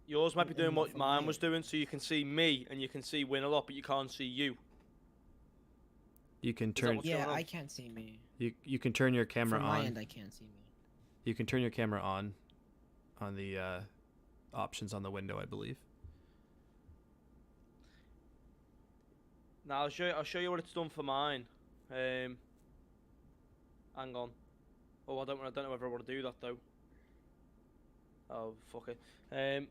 Yours might be doing what from mine was here. doing, so you can see me and you can see Win a lot, but you can't see you. You can Is that turn what's Yeah, going on? I can't see me. you can turn your camera From my on. end, I can't see me. You can turn your camera on the options on the window, I believe. Now I'll show you what it's done for mine. Hang on. Oh, I don't know whether I want to do that though. Oh fuck it.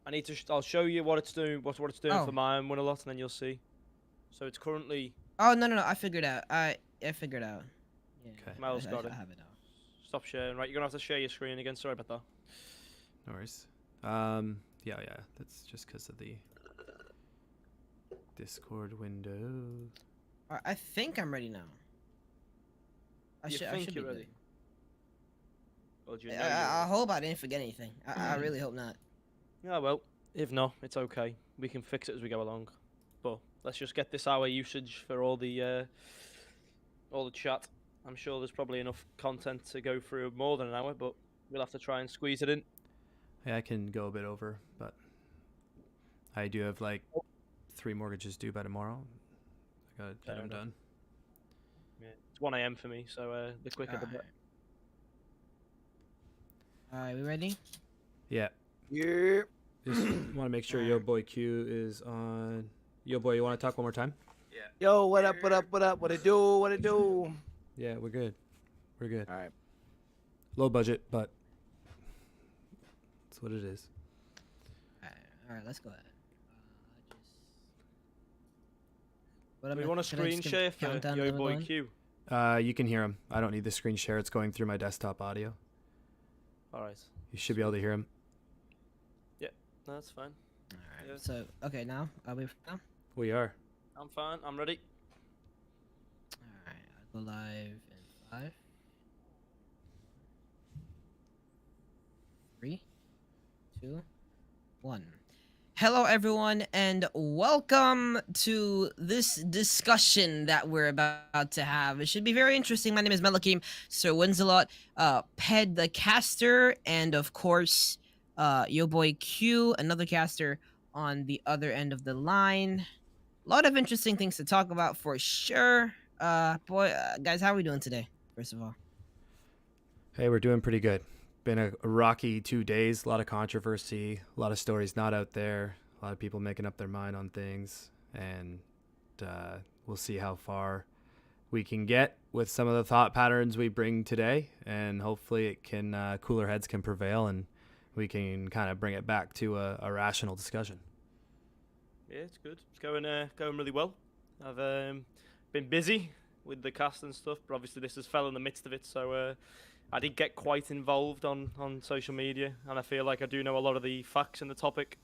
I need to. I'll show you what it's doing. What it's doing Oh. for mine Win a lot, and then you'll see. So it's currently. Oh no, I figured out. I figured out. Yeah, Okay. Mel's got it. I have it now. Stop sharing. Right, you're gonna have to share your screen again. Sorry about that. No worries. Yeah. That's just because of the Discord window. I think I'm ready now. I You should think be you're good. ready? Or do you know I hope I didn't forget anything. I really hope not. Yeah, well, if not, it's okay. We can fix it as we go along. But let's just get this hour usage for all the chat. I'm sure there's probably enough content to go through more than an hour, but we'll have to try and squeeze it in. Yeah, I can go a bit over, but I do have like 3 mortgages due by tomorrow. I gotta get them done. Yeah, it's 1 a.m. for me, so the quicker the better. Alright, we ready? Yeah. Yeah. Just want to make sure Yo Boy Q is on. Yo Boy, you want to talk one more time? Yeah. Yo, what up? What it do? What it do? Yeah, we're good. We're good. All right. Low budget, but that's what it is. Alright, let's go ahead. Do we want a screen share for Yo Boy Q? You can hear him. I don't need the screen share. It's going through my desktop audio. Alright. You should be able to hear him. Yeah, no, that's fine. Alright, Yeah. so, okay, now, are we now? We are. I'm fine. I'm ready. Alright, I'll go live in 5, 3, 2, 1. Hello, everyone, and welcome to this discussion that we're about to have. It should be very interesting. My name is Melakim, Sir Winsalot, Ped the caster, and of course, Yo Boy Q, another caster on the other end of the line. A lot of interesting things to talk about for sure. Guys, how are we doing today? First of all, Hey, we're doing pretty good. Been a rocky 2 days. A lot of controversy. A lot of stories not out there. A lot of people making up their mind on things. And we'll see how far we can get with some of the thought patterns we bring today. And hopefully it can cooler heads can prevail and we can kind of bring it back to a rational discussion. Yeah, it's good. It's going really well. I've been busy with the cast and stuff, but obviously this has fell in the midst of it, so I did get quite involved on social media, and I feel like I do know a lot of the facts in the topic.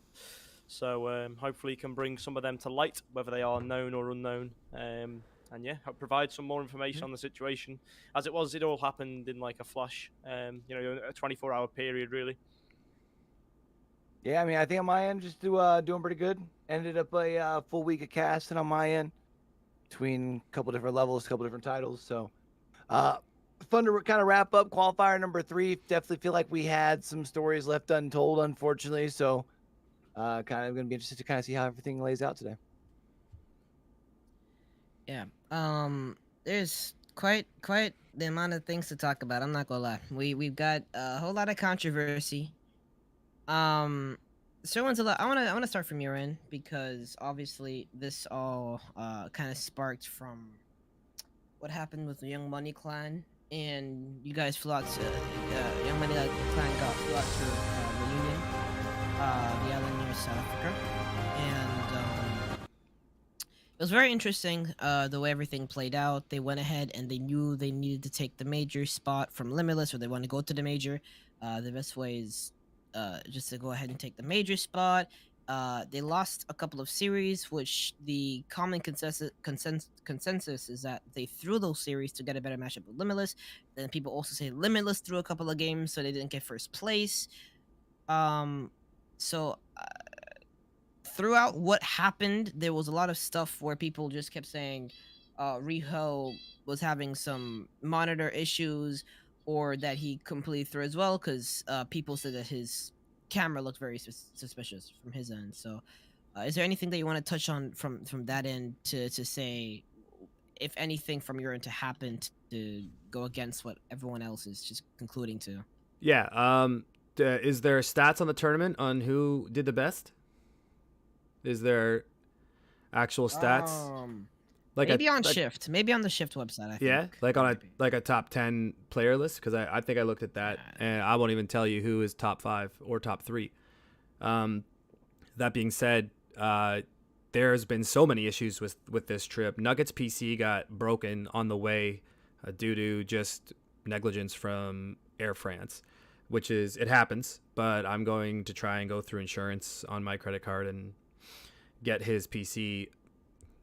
So hopefully can bring some of them to light, whether they are known or unknown. And yeah, provide some more information on the situation. As it was, it all happened in like a flash, a 24-hour period, really. Yeah, I mean, I think on my end, just doing pretty good. Ended up a full week of casting on my end, between a couple different levels, a couple different titles. So, fun to kind of wrap up qualifier number 3. Definitely feel like we had some stories left untold, unfortunately. So, kind of gonna be interested to kind of see how everything lays out today. yeah. There's quite the amount of things to talk about. I'm not gonna lie. We've got a whole lot of controversy. So I wanna start from your end because obviously this all kind of sparked from what happened with the Young Money clan, and you guys flew out to Young Money clan flew out to reunion, the island near South Africa, and it was very interesting the way everything played out. They went ahead and they knew they needed to take the major spot from Limitless, or they want to go to the major. The best way is just to go ahead and take the major spot. They lost a couple of series, which the common consensus is that they threw those series to get a better matchup with Limitless. Then people also say Limitless threw a couple of games, so they didn't get first place. So throughout what happened, there was a lot of stuff where people just kept saying Riho was having some monitor issues, or that he completely threw as well, because people said that his camera looked very suspicious from his end. So, is there anything that you want to touch on from that end to say, if anything from your end to happen to go against what everyone else is just concluding to? Yeah. Is there stats on the tournament on who did the best? Is there actual stats? Like Maybe on like, Shift, maybe on the Shift website. I yeah, think. like on a Maybe. like a top 10 player list, because I think I looked at that and I won't even tell you who is top 5 or top 3. That being said, there's been so many issues with this trip. Nuggets PC got broken on the way due to just negligence from Air France, which is, it happens, but I'm going to try and go through insurance on my credit card and get his PC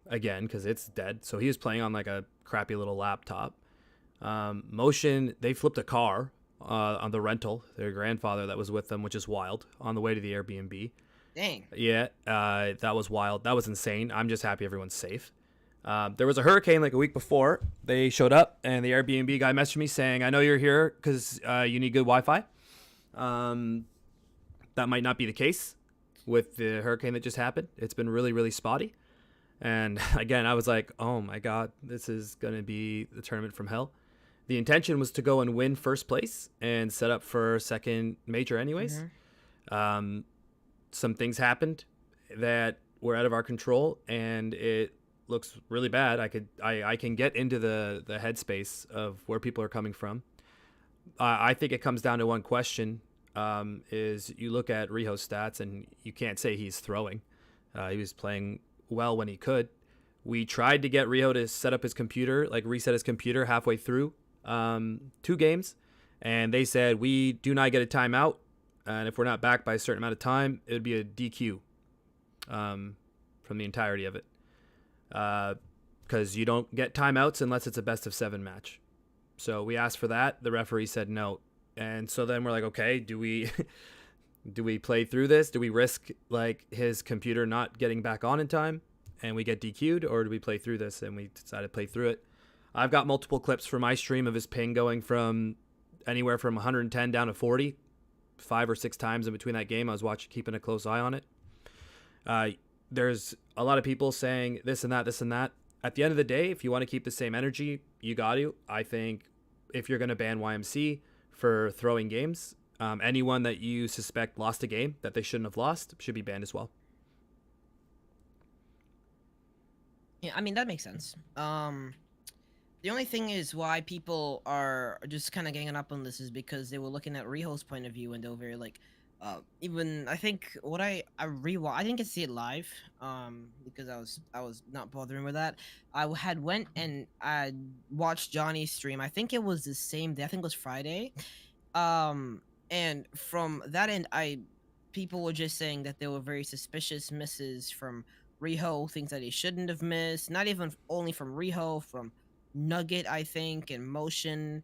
again because it's dead. So he was playing on like a crappy little laptop. Motion, they flipped a car on the rental, their grandfather that was with them, which is wild, on the way to the Airbnb. Dang. Yeah, that was wild. That was insane. I'm just happy everyone's safe. There was a hurricane like a week before. They showed up, and the Airbnb guy messaged me saying, I know you're here because you need good Wi-Fi. That might not be the case with the hurricane that just happened. It's been really, really spotty. And again, I was like, oh my God, this is going to be the tournament from hell. The intention was to go and win first place and set up for second major anyways. Mm-hmm. Some things happened that were out of our control, and it looks really bad. I can get into the headspace of where people are coming from. I think it comes down to one question, is you look at Riho's stats and you can't say he's throwing. He was playing well when he could. We tried to get Riho to set up his computer, like reset his computer halfway through 2 games, and they said we do not get a timeout, and if we're not back by a certain amount of time, it would be a DQ from the entirety of it, because you don't get timeouts unless it's a best of 7 match. So we asked for that. The referee said no, and so then we're like, okay, do we do we play through this? Do we risk like his computer not getting back on in time and we get DQ'd, or do we play through this? And we decided to play through it. I've got multiple clips from my stream of his ping going from anywhere from 110 down to 40, 5 or 6 times in between that game. I was keeping a close eye on it. There's a lot of people saying this and that, this and that. At the end of the day, if you want to keep the same energy, you got to. I think if you're going to ban YMC for throwing games, anyone that you suspect lost a game that they shouldn't have lost should be banned as well. Yeah, I mean that makes sense. The only thing is why people are just kind of ganging up on this is because they were looking at Riho's point of view, and they were very like, even I think what I didn't get to see it live, because I was not bothering with that. I had went and I watched Johnny's stream. I think it was the same day. I think it was Friday. And from that end, people were just saying that there were very suspicious misses from Riho, things that he shouldn't have missed. Not even only from Riho, from Nugget, I think, and Motion.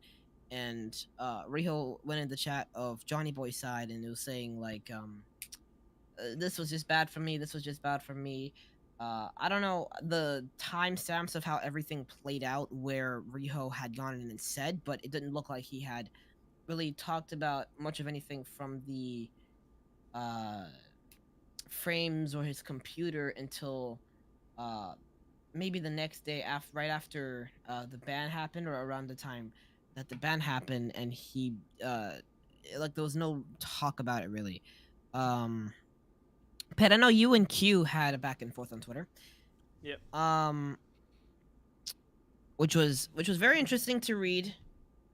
And Riho went in the chat of Johnny Boy's side and it was saying like, this was just bad for me. This was just bad for me. I don't know the timestamps of how everything played out where Riho had gone in and said, but it didn't look like he had really talked about much of anything from the frames or his computer until maybe the next day right after the ban happened, or around the time that the ban happened, and he like there was no talk about it really. Pet, I know you and Q had a back and forth on Twitter. Yep. Which was very interesting to read.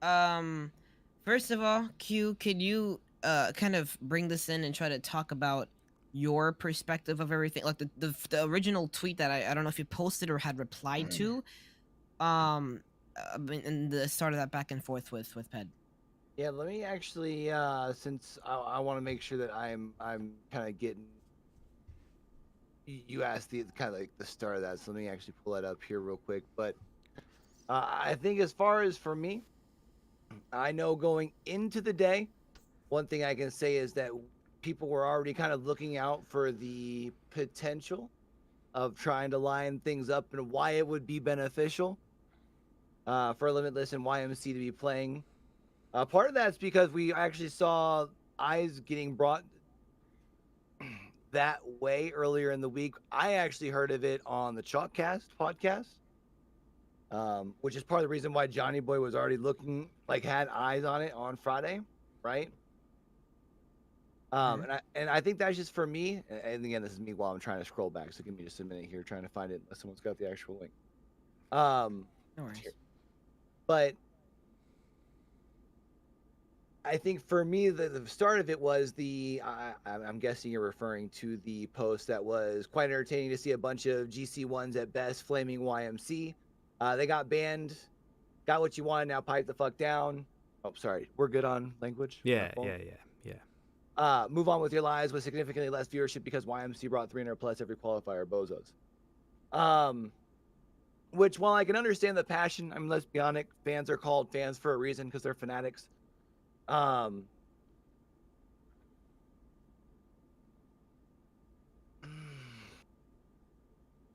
First of all, Q, could you kind of bring this in and try to talk about your perspective of everything, like the original tweet that I don't know if you posted or had replied to, in the start of that back and forth with Ped. Yeah, let me actually, since I want to make sure that I'm kind of getting. You asked the kind of like the start of that, so let me actually pull that up here real quick. But I think as far as for me, I know going into the day, one thing I can say is that people were already kind of looking out for the potential of trying to line things up and why it would be beneficial for Limitless and YMC to be playing. Part of that's because we actually saw eyes getting brought that way earlier in the week. I actually heard of it on the Chalkcast podcast, which is part of the reason why Johnny Boy was already looking, like had eyes on it on Friday, right? And I think that's just for me. And again, this is me while I'm trying to scroll back. So give me just a minute here trying to find it unless someone's got the actual link. No worries. But I think for me, the start of it was I'm guessing you're referring to the post that was quite entertaining to see a bunch of GC1s at best flaming YMC. They got banned, got what you wanted, now pipe the fuck down. Oh, sorry. We're good on language? Yeah. Move on with your lives with significantly less viewership because YMC brought 300 plus every qualifier, bozos. Which, while I can understand the passion, I mean, let's be honest, fans are called fans for a reason because they're fanatics. The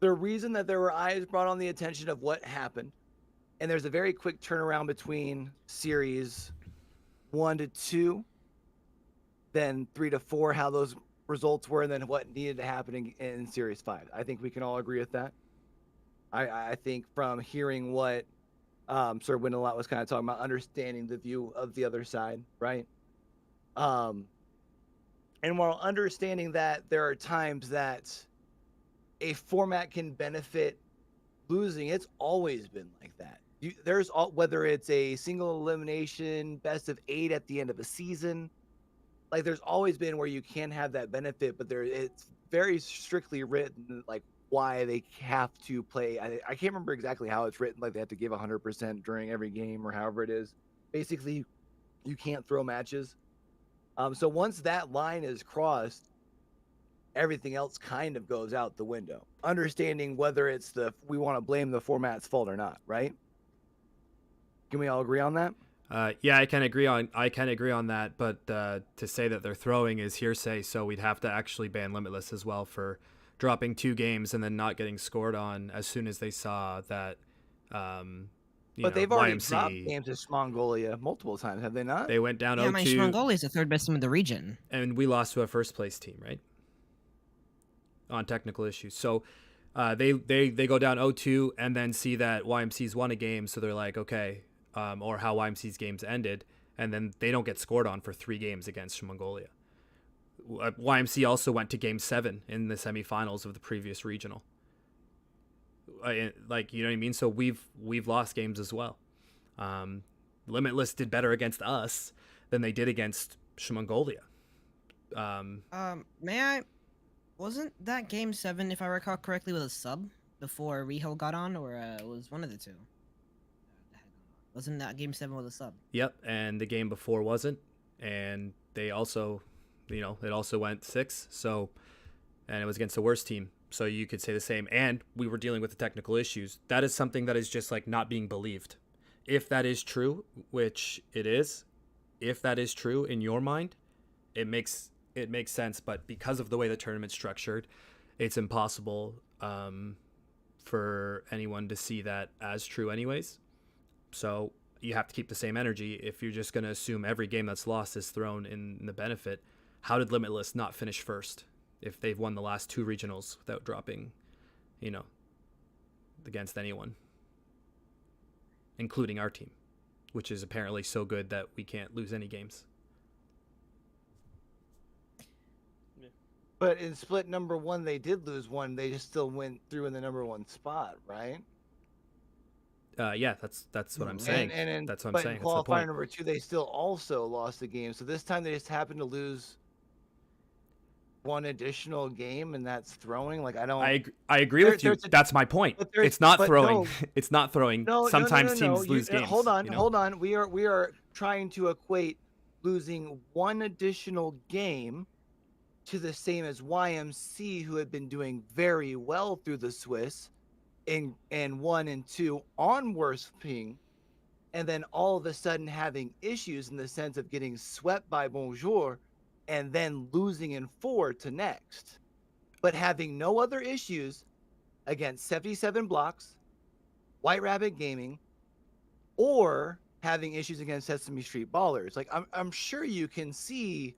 reason that there were eyes brought on the attention of what happened, and there's a very quick turnaround between series 1 to 2, then 3 to 4, how those results were, and then what needed to happen in series 5. I think we can all agree with that. I think from hearing what Sir Windelot was kind of talking about, understanding the view of the other side, right? And while understanding that there are times that a format can benefit losing, it's always been like that. There's all, whether it's a single elimination, best of 8 at the end of a season, like there's always been where you can have that benefit, but it's very strictly written, like why they have to play. I can't remember exactly how it's written, like they have to give 100% during every game or however it is. Basically, you can't throw matches. So once that line is crossed, everything else kind of goes out the window. Understanding whether it's we want to blame the format's fault or not, right? Can we all agree on that? Yeah, I can agree on that, but to say that they're throwing is hearsay, so we'd have to actually ban Limitless as well for dropping 2 games and then not getting scored on as soon as they saw that. But they've already dropped games to Mongolia multiple times, have they not? They went down 0-2. Yeah, my Mongolia is the 3rd best team in the region, and we lost to a first place team, right? On technical issues. So they go down 0-2 and then see that YMC's won a game, so they're like, okay, or how YMC's games ended, and then they don't get scored on for 3 games against Mongolia. YMC also went to game 7 in the semifinals of the previous regional. Like, you know what I mean? So we've lost games as well. Limitless did better against us than they did against Mongolia. wasn't that game 7, if I recall correctly, with a sub before Riho got on, or it was one of the 2? Wasn't that game 7 with a sub? Yep, and the game before wasn't, and they also, it also went 6. So, and it was against the worst team. So you could say the same. And we were dealing with the technical issues. That is something that is just like not being believed. If that is true, which it is, if that is true in your mind, it makes sense. But because of the way the tournament's structured, it's impossible for anyone to see that as true anyways. So you have to keep the same energy. If you're just going to assume every game that's lost is thrown in the benefit, how did Limitless not finish first if they've won the last 2 regionals without dropping, against anyone, including our team, which is apparently so good that we can't lose any games? But in split number 1, they did lose one. They just still went through in the number 1 spot, right? Yeah, that's what I'm saying. That's what I'm saying. But in qualifier number 2, they still also lost the game. So this time they just happened to lose one additional game, and that's throwing. Like I agree with you. That's my point. It's not throwing. It's not throwing. No, Sometimes teams lose games. Hold on. We are trying to equate losing one additional game to the same as YMC, who had been doing very well through the Swiss in 1 and 2 on worst ping, and then all of a sudden having issues in the sense of getting swept by Bonjour and then losing in 4 to next, but having no other issues against 77 Blocks, White Rabbit Gaming, or having issues against Sesame Street Ballers. Like I'm sure you can see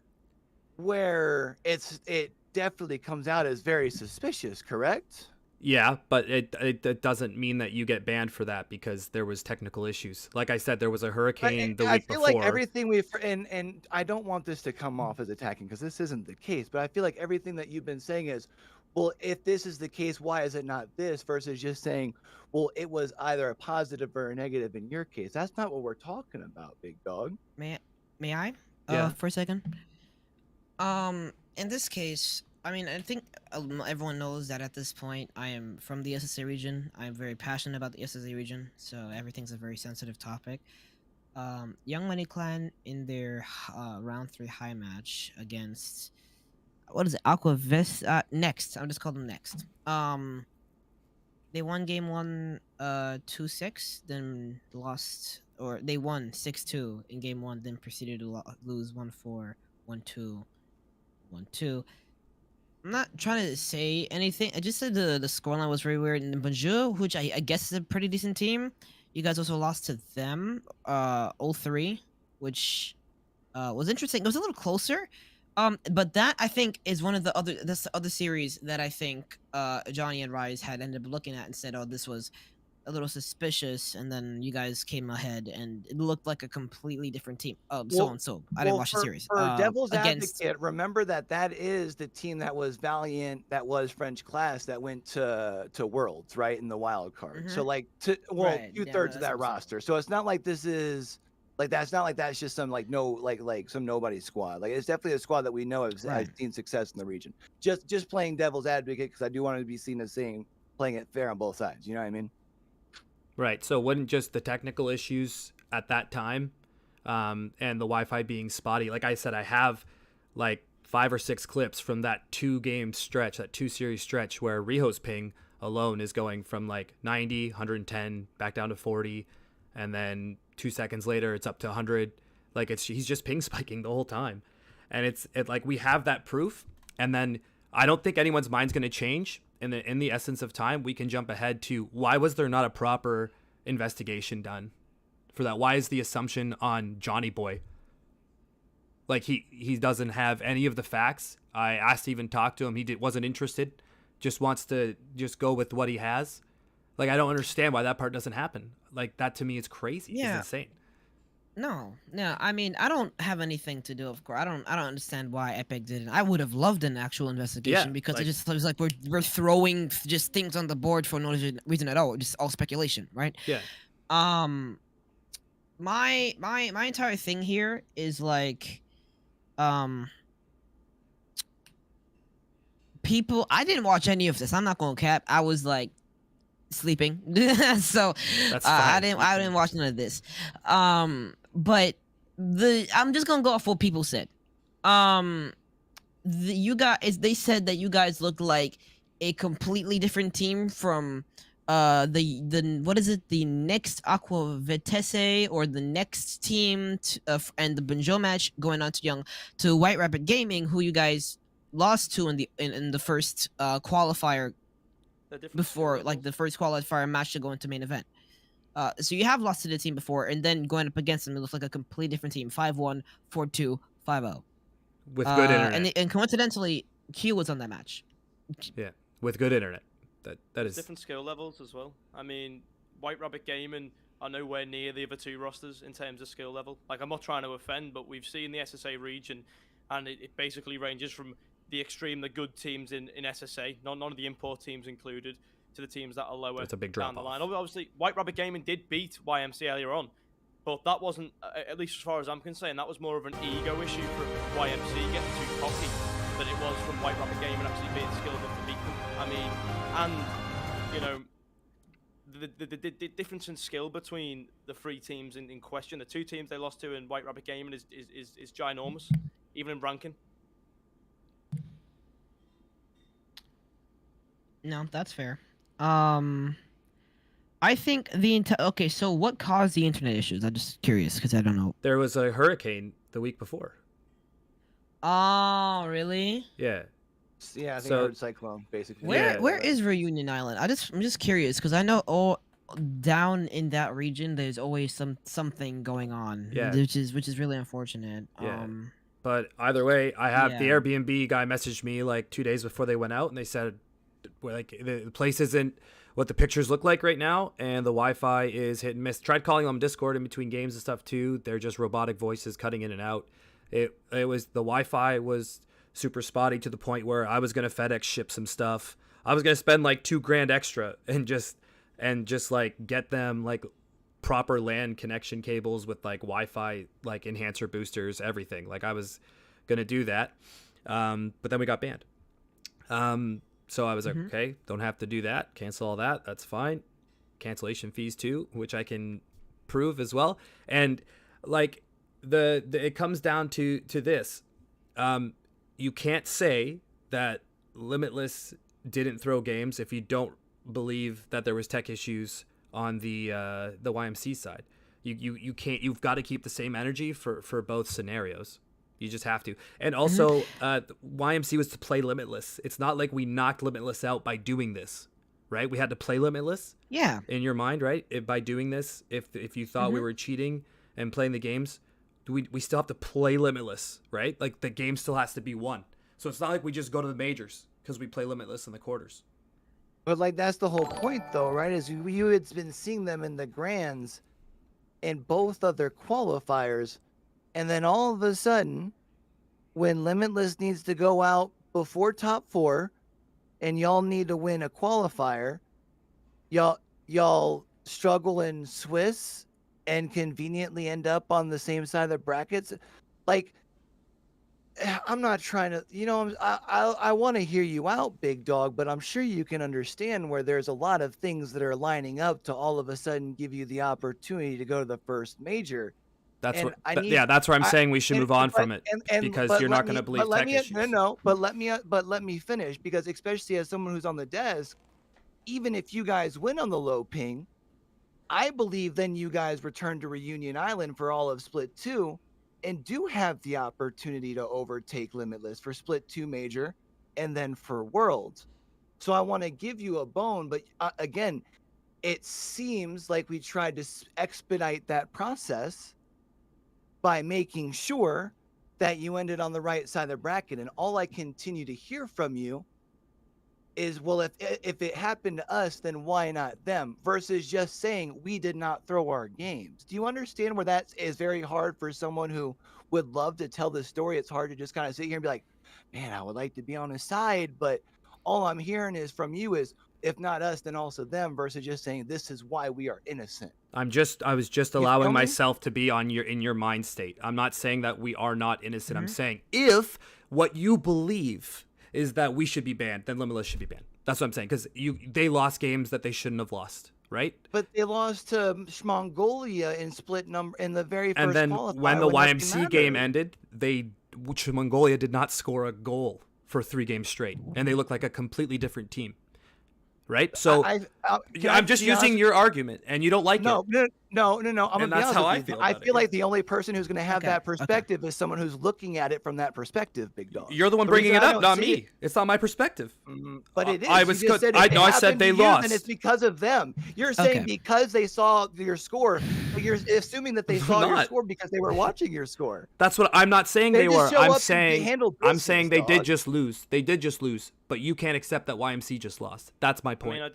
where it definitely comes out as very suspicious, correct? Yeah, but it doesn't mean that you get banned for that because there was technical issues. Like I said, there was a hurricane the I week feel like before. everything we've and I don't want this to come off as attacking because this isn't the case, but I feel like everything that you've been saying is, well, if this is the case, why is it not this? Versus just saying, well, it was either a positive or a negative in your case. That's not what we're talking about, big dog. May I? Yeah. For a second. In this case, I mean, I think everyone knows that at this point, I am from the SSA region. I'm very passionate about the SSA region, so everything's a very sensitive topic. Young Money Clan in their round 3 high match against what is it? Aqua Vest. Next, I'm just calling them Next. They won game 1, 2-6, then lost, or they won 6-2 in game 1, then proceeded to lose 1-4, 1-2, 1-2. I'm not trying to say anything. I just said the scoreline was very weird. And Bonjour, which I guess is a pretty decent team, you guys also lost to them, 0-3, which was interesting. It was a little closer. But that I think is one of the other series that I think Johnny and Rise had ended up looking at and said, "Oh, this was a little suspicious," and then you guys came ahead and it looked like a completely different team. So and so. I didn't watch the series. For Devil's Against Advocate, remember that is the team that was Valiant, that was French Class, that went to Worlds, right, in the wild card. So like, Right, yeah, 2/3 of that's that what I'm saying. roster. So it's not like this is like that's not like that's just some like no like some nobody squad. Like it's definitely a squad that we know has Right. seen success in the region. Just playing Devil's Advocate because I do want to be seen as saying playing it fair on both sides. You know what I mean? Right. So it wasn't just the technical issues at that time, and the Wi-Fi being spotty. Like I said, I have like 5 or 6 clips from that 2-game stretch, that 2-series stretch where Riho's ping alone is going from like 90, 110 back down to 40, and then 2 seconds later it's up to 100. Like he's just ping spiking the whole time, and it's like we have that proof, and then I don't think anyone's mind's going to change. In the essence of time, we can jump ahead to why was there not a proper investigation done for that? Why is the assumption on Johnny Boy? Like he doesn't have any of the facts. I asked to even talk to him. He wasn't interested. Just wants to just go with what he has. Like I don't understand why that part doesn't happen. Like that to me is crazy. Yeah. It's insane. No. I mean, I don't have anything to do. Of course, I don't understand why Epic didn't. I would have loved an actual investigation because like- it was like we're throwing just things on the board for no reason at all, just all speculation, right? Yeah. My entire thing here is like, people. I didn't watch any of this. I'm not gonna cap. I was like sleeping, so That's I fine. didn't watch none of this. But I'm just gonna go off what people said. You guys, they said that you guys looked like a completely different team from the what is it, the next Aqua Vitesse or the next team and the Bonjour match going on to White Rabbit Gaming, who you guys lost to in the first qualifier before, like the first qualifier match to go into main event. So you have lost to the team before, and then going up against them, it looks like a completely different team. 5-1, 4-2, 5-0. With good internet. And coincidentally, Q was on that match. Yeah. With good internet. That is different skill levels as well. I mean, White Rabbit Gaming are nowhere near the other 2 rosters in terms of skill level. Like, I'm not trying to offend, but we've seen the SSA region, and it basically ranges from the extreme, the good teams in SSA, none of the import teams included, to the teams that are lower That's a big down the drop-off. line. Obviously, White Rabbit Gaming did beat YMC earlier on, but that wasn't, at least as far as I'm concerned, that was more of an ego issue from YMC getting too cocky than it was from White Rabbit Gaming actually being skilled enough to beat them. I mean, and, you know, the difference in skill between the 3 teams in question, the 2 teams they lost to in White Rabbit Gaming is ginormous, even in ranking. No, that's fair. I think okay, so what caused the internet issues? I'm just curious because I don't know. there was a hurricane the week before. Oh, really? Yeah. Yeah, I think So- I heard Cyclone basically. Where is Reunion Island? I'm just curious because I know down in that region there's always something going on. Yeah. Which is really unfortunate. Yeah. But either way, I have the Yeah. Airbnb guy messaged me like 2 days before they went out, and they said, like, the place isn't what the pictures look like right now, and the Wi-Fi is hit and miss. Tried calling them Discord in between games and stuff too. They're just robotic voices cutting in and out. It was the Wi-Fi was super spotty to the point where I was gonna FedEx ship some stuff. I was gonna spend like $2,000 extra and just like get them like proper LAN connection cables with like Wi-Fi like enhancer boosters, everything. Like I was gonna do that, but then we got banned. So I was like, okay, don't have to do that. Cancel all that. That's fine. Cancellation fees too, which I can prove as well. And like the it comes down to this. You can't say that Limitless didn't throw games if you don't believe that there was tech issues on the YMC side. You can't. You've got to keep the same energy for both scenarios. You just have to. And also, YMC was to play Limitless. It's not like we knocked Limitless out by doing this, right? We had to play Limitless. Yeah. In your mind, right? By doing this, if you thought we were cheating and playing the games, we still have to play Limitless, right? Like the game still has to be won. So it's not like we just go to the majors because we play Limitless in the quarters. But like that's the whole point, though, right? Is you had been seeing them in the grands, in both other qualifiers, and then all of a sudden, when Limitless needs to go out before top 4, and y'all need to win a qualifier, y'all struggle in Swiss and conveniently end up on the same side of the brackets. Like, I'm not trying to, I want to hear you out, big dog, but I'm sure you can understand where there's a lot of things that are lining up to all of a sudden give you the opportunity to go to the first major. That's And what. That's where I'm saying we should move on from it because but you're let not going to me- believe but let tech me, issues. No, but let me finish, because especially as someone who's on the desk, even if you guys win on the low ping, I believe then you guys return to Reunion Island for all of Split 2 and do have the opportunity to overtake Limitless for Split 2 major and then for Worlds. So I want to give you a bone, but again, it seems like we tried to expedite that process by making sure that you ended on the right side of the bracket. And all I continue to hear from you is, well, if it happened to us, then why not them? Versus just saying we did not throw our games. Do you understand where that is very hard for someone who would love to tell the story? It's hard to just kind of sit here and be like, man, I would like to be on his side, but all I'm hearing is from you is, if not us, then also them, versus just saying this is why we are innocent. I was just feel allowing me? myself to be in your mind state. I'm not saying that we are not innocent. I'm saying if what you believe is that we should be banned, then Limitless should be banned. That's what I'm saying, because they lost games that they shouldn't have lost, right? But they lost to Mongolia in split number in the very first And then qualifier when the nothing YMC game mattered. ended, Mongolia did not score a goal for 3 games straight, and they looked like a completely different team. Right, so I'm just using your argument, and you don't like it. No. I'm And gonna be that's honest how with I you. feel I about it, feel like yeah. the only person who's gonna have Okay, that okay. perspective is someone who's looking at it from that perspective, big dog. You're the one The bringing reason it I up, don't not see me. it- It's not my perspective. But it is. I You was just good. said I if it know I said happened they to you, lost. then it's because of them. You're saying Okay. because they saw your score, but you're assuming that they saw your not. score because they were watching your score. That's what I'm not saying They they just were. show I'm up and saying handle I'm saying business, they did dog. just lose. They did just lose, but you can't accept that YMC just lost. That's my I point. mean, I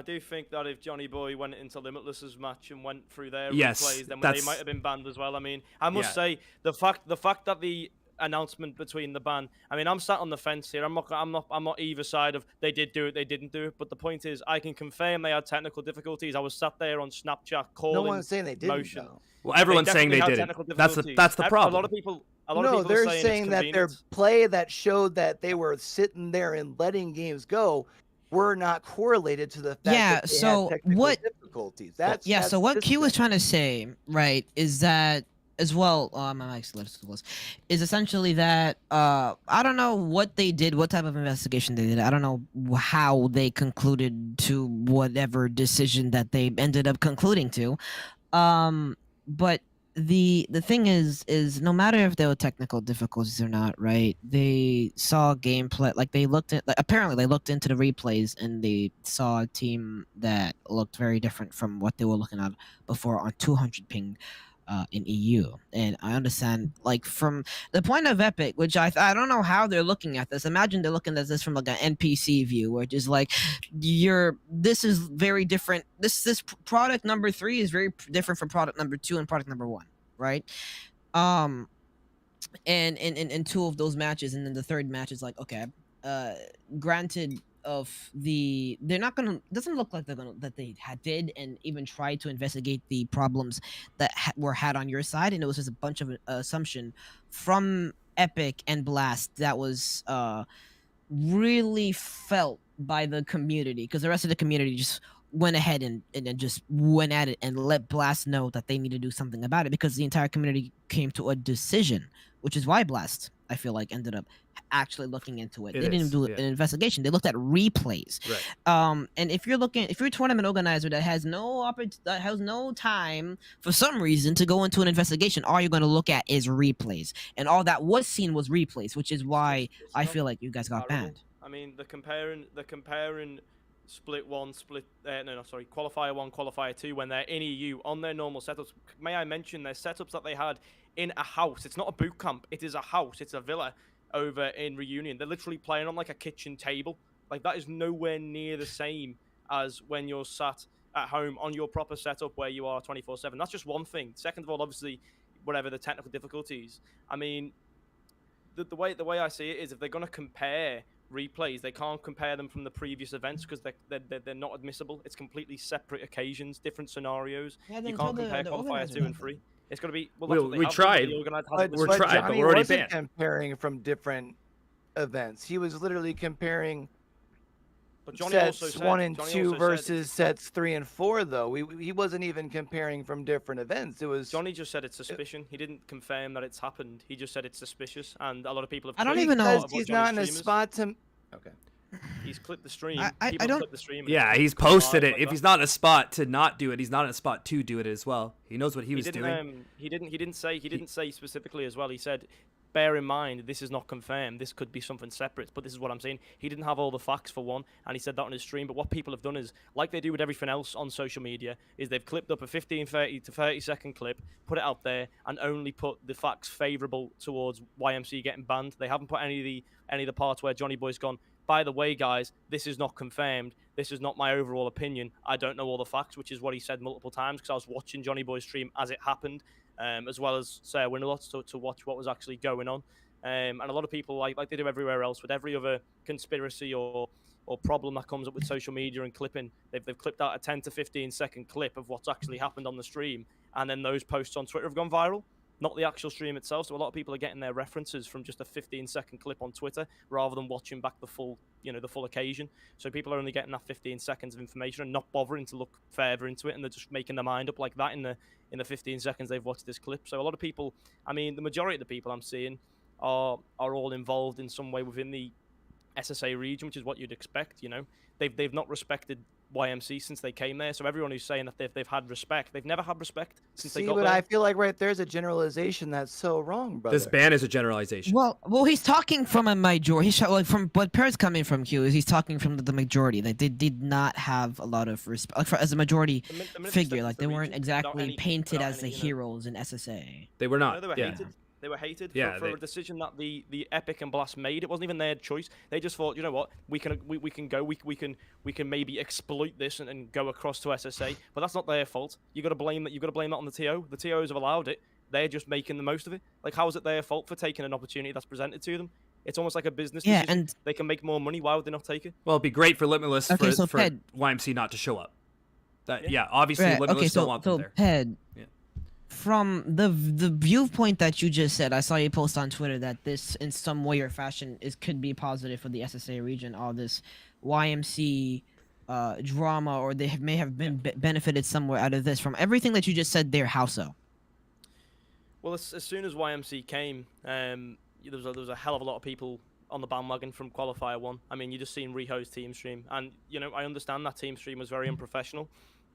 do think that if Johnny Boy went into Limitless's match and went through their Yes, replays, then they that's- might have been banned as well. I mean, I must Yeah. say the fact that the announcement between the ban. I mean, I'm sat on the fence here. I'm not either side of they did do it, they didn't do it. But the point is, I can confirm they had technical difficulties. I was sat there on Snapchat calling. No one's saying they didn't. motion. Though. Well, everyone's saying they definitely had didn't. technical That's difficulties. the A problem. lot of people No, are they're saying saying it's that their convenient. play that showed that they were sitting there and letting games go were not correlated to the fact Yeah, that they so had technical what- difficulties. That's So what Q was disconnect. trying to say, right, is that as well, my mic's is essentially that I don't know what they did, what type of investigation they did. I don't know how they concluded to whatever decision that they ended up concluding to. But the thing is no matter if there were technical difficulties or not, right? They saw gameplay, like they looked at, like, apparently they looked into the replays and they saw a team that looked very different from what they were looking at before on 200 ping. in EU. And I understand, like, from the point of Epic, which I don't know how they're looking at this. Imagine they're looking at this from like an NPC view, which is like, this is very different. This product number 3 is very different from product number 2 and product number 1, right? And in 2 of those matches, and then the third match is like, okay, granted, they're not gonna, doesn't look like did and even tried to investigate the problems that were had on your side, and it was just a bunch of assumption from Epic and Blast that was really felt by the community, because the rest of the community just went ahead and then just went at it and let Blast know that they need to do something about it, because the entire community came to a decision, which is why Blast, I feel like, ended up actually looking into it. They didn't do an investigation. They looked at replays. Right. And if you're a tournament organizer that has no time for some reason to go into an investigation, all you're going to look at is replays, and all that was seen was replays, which is why I feel like you guys got banned. I mean, the comparing split 1, qualifier 1, qualifier 2 when they're in EU on their normal setups. May I mention their setups that they had in a house? It's not a boot camp. It is a house. It's a villa over in Reunion. They're literally playing on like a kitchen table. Like, that is nowhere near the same as when you're sat at home on your proper setup where you are 24/7. That's just one thing. Second of all, obviously, whatever the technical difficulties. I mean, the way I see it is, if they're going to compare replays, they can't compare them from the previous events, because they're not admissible. It's completely separate occasions, different scenarios. Yeah, you can't compare qualifier 2 and 3. It's got to be. Well, we tried. But We're already banned. Comparing from different events. He was literally comparing But Johnny sets also said, 1 and Johnny 2 also versus said, sets 3 and 4, though. He wasn't even comparing from different events. It was Johnny just said it's suspicion. He didn't confirm that it's happened. He just said it's suspicious, and a lot of people have. I don't even know. Because he's not in a spot to. Okay. He's clipped the stream. I People don't. clip the stream. Yeah, he's posted it. If he's not in a spot to not do it, he's not in a spot to do it as well. He knows what he was doing. He didn't say specifically as well. He said, bear in mind, this is not confirmed. This could be something separate, but this is what I'm saying. He didn't have all the facts for one, and he said that on his stream. But what people have done is, like they do with everything else on social media, is they've clipped up a 15, 30 to 30 second clip, put it out there, and only put the facts favourable towards YMC getting banned. They haven't put any of the parts where Johnny Boy's gone, by the way, guys, this is not confirmed. This is not my overall opinion. I don't know all the facts, which is what he said multiple times, because I was watching Johnny Boy's stream as it happened, as well as Sarah Winalot to watch what was actually going on. And a lot of people, like they do everywhere else, with every other conspiracy or problem that comes up with social media and clipping, they've clipped out a 10 to 15 second clip of what's actually happened on the stream, and then those posts on Twitter have gone viral. Not the actual stream itself. So a lot of people are getting their references from just a 15-second clip on Twitter, rather than watching back the full occasion. So people are only getting that 15 seconds of information and not bothering to look further into it, and they're just making their mind up like that in the 15 seconds they've watched this clip. So a lot of people, I mean, the majority of the people I'm seeing are all involved in some way within the SSA region, which is what you'd expect. They've not respected YMC since they came there. So everyone who's saying that they've had respect, they've never had respect since they got there. But I feel like right there's a generalization that's so wrong, brother. This ban is a generalization. Well, he's talking from a majority. He's like, from what Per's coming from, Q, is he's talking from the majority. Like, they did not have a lot of respect, like, as a majority figure. Like, they weren't exactly painted as the heroes in SSA. They were not. No, they were hated. They were hated for a decision that the Epic and Blast made. It wasn't even their choice. They just thought, you know what, we can maybe exploit this and go across to SSA. But that's not their fault. You got to blame that on the TO. The TOs have allowed it. They're just making the most of it. Like, how is it their fault for taking an opportunity that's presented to them? It's almost like a business decision. And they can make more money. Why would they not take it? Well, it'd be great for Limitless for YMC not to show up. Obviously, Limitless don't want them there. Ped, from the viewpoint that you just said, I saw you post on Twitter that this, in some way or fashion, could be positive for the SSA region. All this YMC drama, or they may have been benefited somewhere out of this. From everything that you just said there, how so? Well, as soon as YMC came, there was a hell of a lot of people on the bandwagon from Qualifier 1. I mean, you just seen Riho's team stream, and I understand that team stream was very unprofessional.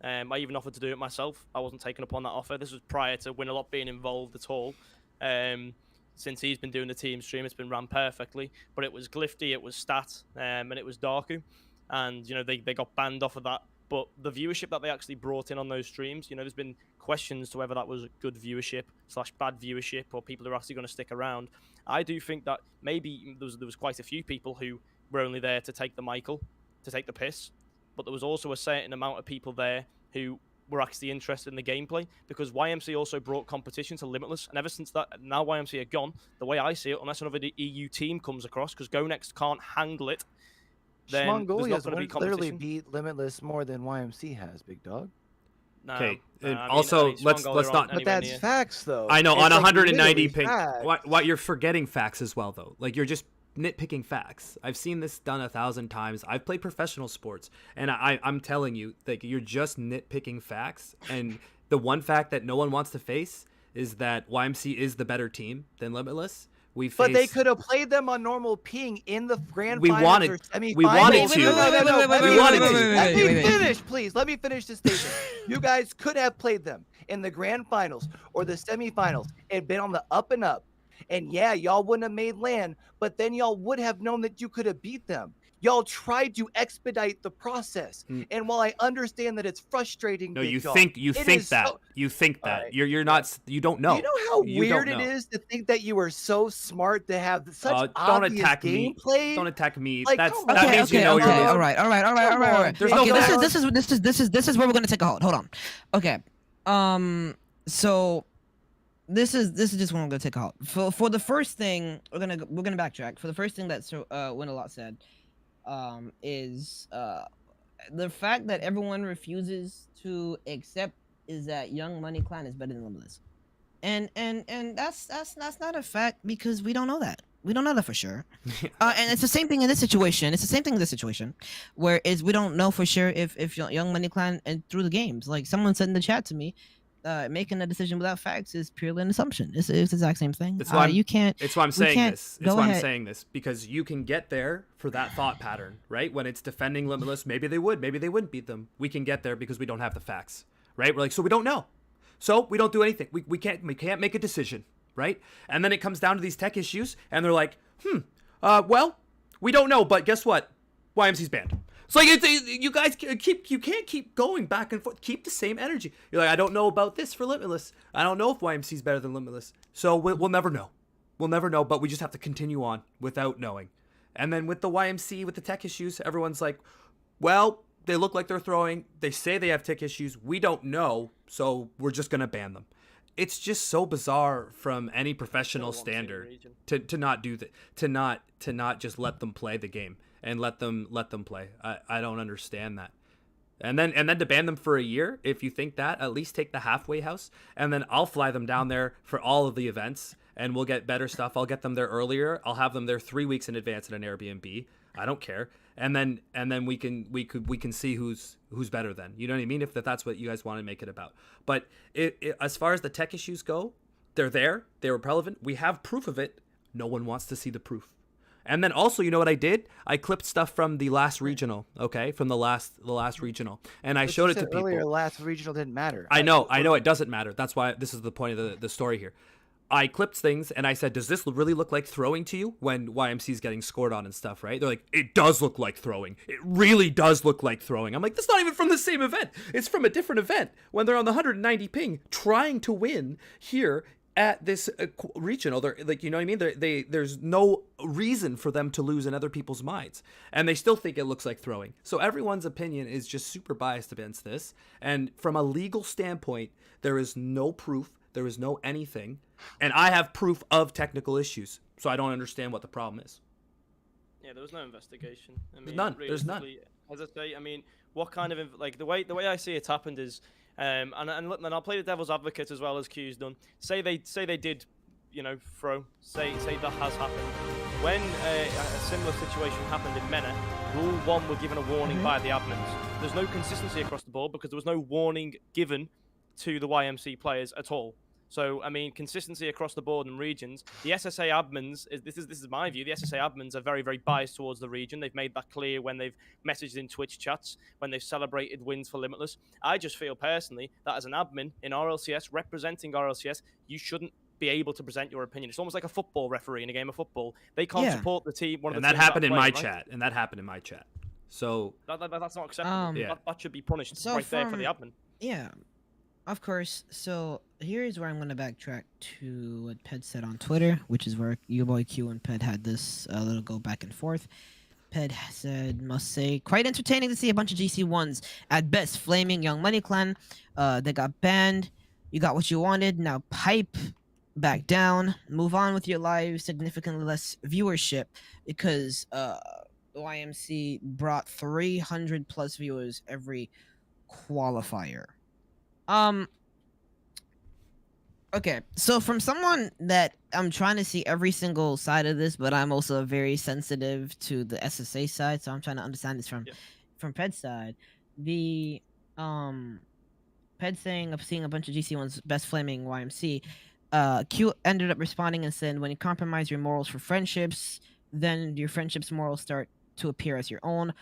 I even offered to do it myself. I wasn't taken up on that offer. This was prior to Winalot being involved at all. Since he's been doing the team stream, it's been ran perfectly. But it was Glifty, it was Stat, and it was Darku. And, they got banned off of that But the viewership that they actually brought in on those streams, there's been questions to whether that was good viewership / bad viewership, or people who are actually going to stick around. I do think that maybe there was quite a few people who were only there to take the piss, but there was also a certain amount of people there who were actually interested in the gameplay, because YMC also brought competition to Limitless, and ever since that, now YMC are gone, the way I see it, unless another EU team comes across, because GoNext can't handle it, then there's not Mongolia's going to be literally competition. beat Limitless more than YMC has, big dog. No, Okay, no, also, let's Swangold not- aren't But anywhere that's near. facts, though. I know, It's on like 190 literally ping. facts. What you're forgetting facts as well, though. Like, you're just nitpicking facts. I've seen this done 1,000 times. I've played professional sports, and I'm telling you, like, you're just nitpicking facts. And the one fact that no one wants to face is that YMC is the better team than Limitless. But they could have played them on normal ping in the grand We finals wanted- or semifinals. we wanted Wait, to. wait, wait, wait, wait, wait, Let wait, me wanted finish. to. Let me wait, wait. finish, please. Let me finish this statement. You guys could have played them in the grand finals or the semifinals and been on the up and up. And yeah, y'all wouldn't have made land, but then y'all would have known that you could have beat them. Y'all tried to expedite the process. Mm. And while I understand that it's frustrating, No, big you dog, think it that. is so- You think that. Alright. You're not. You don't know. You know how You weird don't it know. is to think that you were so smart to have such Don't obvious attack me. gameplay? Don't attack me. Like, That's come that on. Okay, means okay, you know okay. you're. All right. Come on, There's Okay, no this facts. is where we're gonna take a hold. Hold on. Okay. So this is just where I'm gonna take a hold. For the first thing, we're gonna backtrack. For the first thing that Winalot said, is the fact that everyone refuses to accept is that Young Money Clan is better than Limitless, and that's not a fact, because we don't know that. We don't know that for sure. And it's the same thing in this situation. It's the same thing in this situation, where is we don't know for sure if Young Money Clan and through the games. Like someone said in the chat to me, making a decision without facts is purely an assumption. It's the exact same thing. That's why You can't. It's why I'm we saying can't- this. It's go why I'm ahead. saying this, because you can get there for that thought pattern, right? When it's defending Limitless, maybe they would, maybe they wouldn't beat them. We can get there because we don't have the facts, right? We're like, so we don't know, so we don't do anything. We can't make a decision, right? And then it comes down to these tech issues, and they're like, well, we don't know, but guess what? YMC's banned. It's like you guys you can't keep going back and forth. Keep the same energy. You're like, I don't know about this for Limitless. I don't know if YMC's better than Limitless. So we'll never know. We'll never know, but we just have to continue on without knowing. And then with the YMC, with the tech issues, everyone's like, well, they look like they're throwing. They say they have tech issues. We don't know, so we're just gonna ban them. It's just so bizarre from any professional Still won't see the standard region. to not do that, to not just let them play the game and let them play. I don't understand that. And then to ban them for a year, if you think that, at least take the halfway house, and then I'll fly them down there for all of the events, and we'll get better stuff. I'll get them there earlier. I'll have them there 3 weeks in advance at an Airbnb. I don't care. And then we can see who's better then. You know what I mean? If that's what you guys want to make it about. But as far as the tech issues go, they're there. They were relevant. We have proof of it. No one wants to see the proof. And then also, you know what I did? I clipped stuff from the last regional, okay? From the last regional. And I But showed you it to said people. earlier, last regional didn't matter. I know it doesn't matter. That's why this is the point of the story here. I clipped things and I said, does this really look like throwing to you when YMC's getting scored on and stuff, right? They're like, it does look like throwing. It really does look like throwing. I'm like, that's not even from the same event. It's from a different event when they're on the 190 ping trying to win here at this regional. They're like, you know what I mean? There's no reason for them to lose in other people's minds. And they still think it looks like throwing. So everyone's opinion is just super biased against this. And from a legal standpoint, there is no proof. There is no anything. And I have proof of technical issues. So I don't understand what the problem is. Yeah, there was no investigation. I mean, none. There's none. realistically, As I say, I mean, what kind of like the way I see it happened is, and I'll play the devil's advocate as well as Q's done. Say they did, throw. Say that has happened. When a similar situation happened in MENA, Rule 1 were given a warning by the admins. There's no consistency across the board because there was no warning given to the YMC players at all. So, I mean, consistency across the board in regions. The SSA admins, this is my view, the SSA admins are very, very biased towards the region. They've made that clear when they've messaged in Twitch chats, when they've celebrated wins for Limitless. I just feel personally that as an admin in RLCS, representing RLCS, you shouldn't be able to present your opinion. It's almost like a football referee in a game of football. They can't support the team. And that happened in my chat. And that happened in my chat. So That's not acceptable. Yeah. That should be punished So right there for the from admin. yeah, of course. So here's where I'm gonna backtrack to what Ped said on Twitter, which is where your boy Q and Ped had this little go back and forth. Ped said, "Must say, quite entertaining to see a bunch of GC ones at best flaming Young Money Clan. They got banned. You got what you wanted. Now pipe back down. Move on with your lives. Significantly less viewership because YMC brought 300 plus viewers every qualifier. Um, okay, so from someone that I'm trying to see every single side of this, but I'm also very sensitive to the SSA side, so I'm trying to understand this Yeah. from Ped's side. The Ped saying of seeing a bunch of GC ones best flaming YMC. Q ended up responding and said, when you compromise your morals for friendships, then your friendships morals start to appear as your own.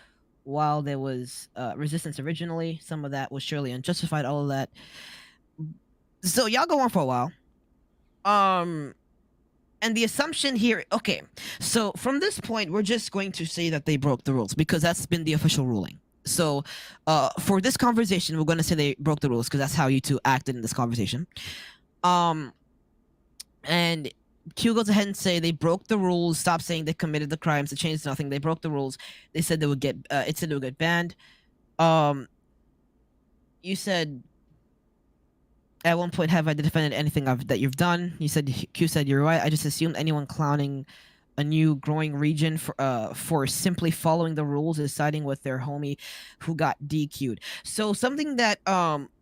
While there was resistance originally, some of that was surely unjustified. All of that. So y'all go on for a while. And the assumption here, okay, so from this point, we're just going to say that they broke the rules because that's been the official ruling. So, for this conversation, we're going to say they broke the rules because that's how you two acted in this conversation. And Q goes ahead and say they broke the rules. Stop saying they committed the crimes. It changed nothing. They broke the rules. They said they would get. It said they would get banned. You said at one point, have I defended anything that you've done? You said Q said you're right. I just assumed anyone clowning a new growing region for simply following the rules is siding with their homie who got DQ'd. So something that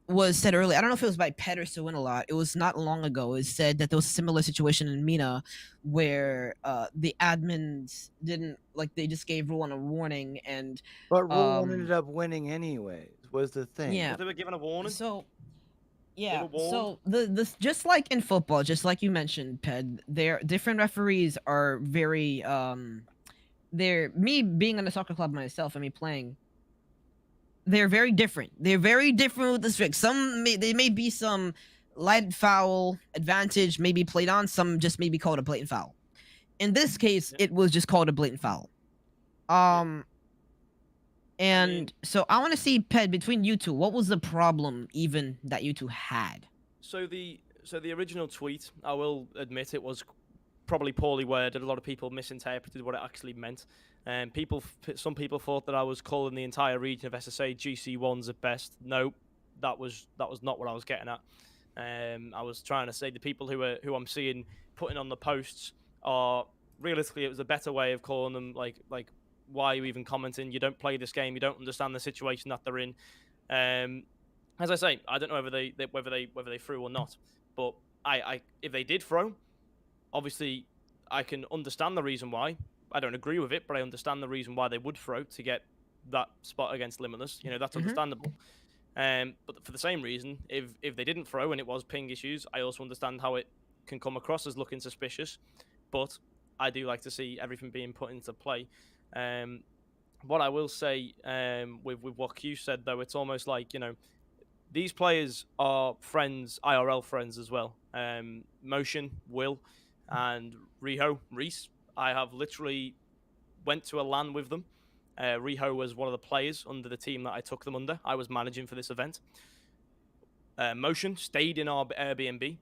was said earlier, I don't know if it was by Pet or Sewin a lot. It was not long ago. It said that there was a similar situation in Mina where the admins didn't like they just gave Rule 1 a warning and But Rule 1 ended up winning anyways, was the thing. Yeah. Well, they were given a warning. So yeah, were warned. so the just like in football, just like you mentioned, Ped, their different referees are very they're me being in a soccer club myself and me playing. They're very different. They're very different with the strict. They may be some light foul advantage, maybe played on. Some just maybe called a blatant foul. In this case, it was just called a blatant foul. And so I want to see, Ped, between you two, what was the problem even that you two had? So the original tweet, I will admit, it was probably poorly worded. A lot of people misinterpreted what it actually meant. And some people thought that I was calling the entire region of SSA GC1s at best. No, that was not what I was getting at. I was trying to say the people who I'm seeing putting on the posts are realistically, it was a better way of calling them like why are you even commenting? You don't play this game. You don't understand the situation that they're in. As I say, I don't know whether they threw or not. But I if they did throw, obviously I can understand the reason why. I don't agree with it, but I understand the reason why they would throw to get that spot against Limitless. You know, that's understandable. But for the same reason, if they didn't throw and it was ping issues, I also understand how it can come across as looking suspicious. But I do like to see everything being put into play. What I will say with what Q said, though, it's almost like, you know, these players are friends, IRL friends as well. Motion, Will, and Reese. I have literally went to a LAN with them. Riho was one of the players under the team that I took them under. I was managing for this event. Motion stayed in our Airbnb.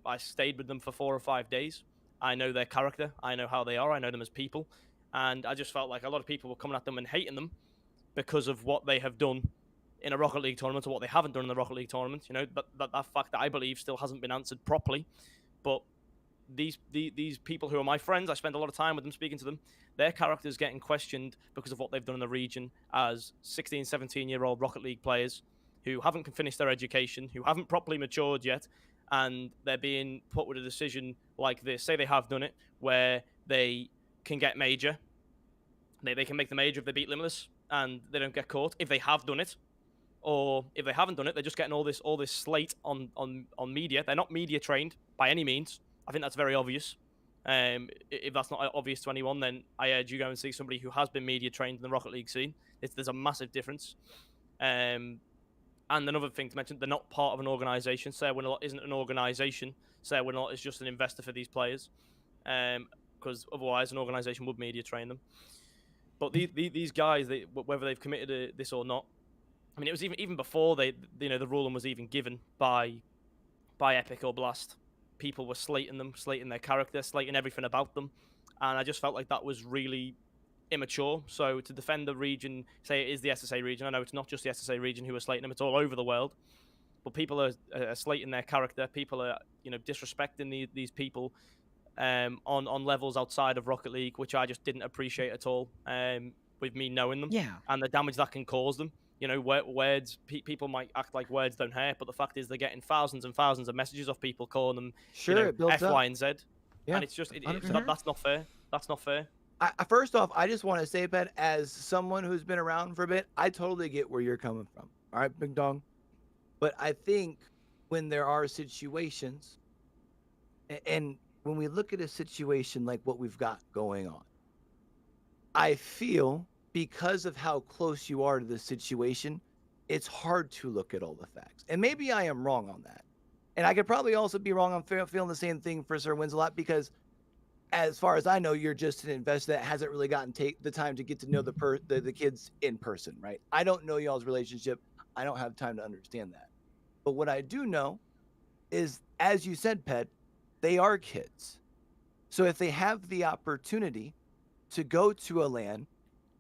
I stayed with them for 4 or 5 days. I know their character. I know how they are. I know them as people. And I just felt like a lot of people were coming at them and hating them because of what they have done in a Rocket League tournament or what they haven't done in the Rocket League tournament. You know, but that fact that I believe still hasn't been answered properly. But these people who are my friends, I spend a lot of time with them, speaking to them. Their characters getting questioned because of what they've done in the region as 16, 17-year-old Rocket League players who haven't finished their education, who haven't properly matured yet, and they're being put with a decision like this. Say they have done it, where they can get major. They can make the major if they beat Limitless and they don't get caught. If they have done it, or if they haven't done it, they're just getting all this slate on media. They're not media trained by any means. I think that's very obvious. If that's not obvious to anyone, then I urge you go and see somebody who has been media trained in the Rocket League scene. There's a massive difference. And another thing to mention, they're not part of an organisation. Sarah Winalot isn't an organisation. Sarah Winalot is just an investor for these players. Because otherwise an organisation would media train them. But these guys, whether they've committed this or not, I mean, it was even before the ruling was even given by Epic or Blast. People were slating them, slating their character, slating everything about them, and I just felt like that was really immature. So to defend the region, say it is the SSA region. I know it's not just the SSA region who are slating them; it's all over the world. But people are slating their character. People are disrespecting these people on levels outside of Rocket League, which I just didn't appreciate at all. With me knowing them, Yeah. and the damage that can cause them. Words. People might act like words don't hurt, but the fact is they're getting thousands and thousands of messages of people calling them, Sure, it builds F, up. Y, and Z, Yeah. and it's just Mhm. that's not fair. That's not fair. First off, I just want to say, Pat, as someone who's been around for a bit, I totally get where you're coming from. All right, Big Dog. But I think when there are situations, and when we look at a situation like what we've got going on, I feel because of how close you are to the situation, it's hard to look at all the facts. And maybe I am wrong on that. And I could probably also be wrong on feeling the same thing for Sir Wins-A-Lot, because as far as I know, you're just an investor that hasn't really gotten the time to get to know the kids in person, right? I don't know y'all's relationship. I don't have time to understand that. But what I do know is, as you said, Pet, they are kids. So if they have the opportunity to go to a LAN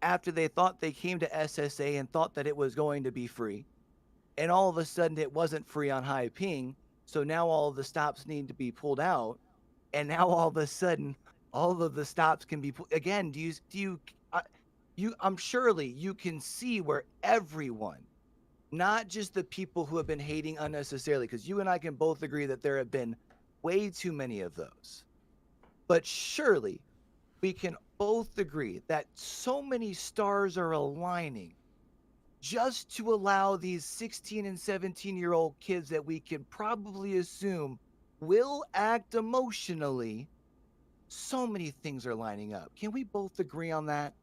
after they thought they came to SSA and thought that it was going to be free, and all of a sudden it wasn't free on high ping, so now all of the stops need to be pulled out, and now all of a sudden all of the stops can be again. I'm surely you can see where everyone, not just the people who have been hating unnecessarily, because you and I can both agree that there have been way too many of those, but surely we can both agree that so many stars are aligning just to allow these 16 and 17-year-old kids that we can probably assume will act emotionally. So many things are lining up. Can we both agree on that?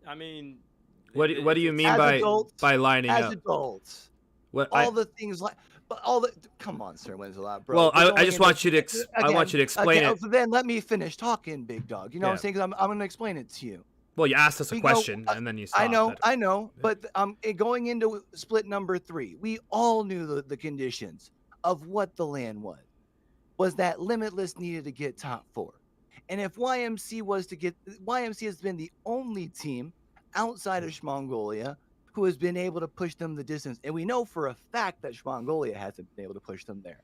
I mean, What do you mean As by adults, lining as up? adults, What all the things like, but all the, come on, Sir Wins-A-Lot, bro. Well, We're I going just into- want you to I want you to explain again, it. so then let me finish talking, Big Dog. You know what I'm Yeah. saying? Because I'm going to explain it to you. Well, you asked us a We go- question and then you stopped. I know, but going into split number 3, we all knew the conditions of what the LAN was that Limitless needed to get top 4. And if YMC has been the only team outside of Mongolia who has been able to push them the distance. And we know for a fact that Mongolia hasn't been able to push them there.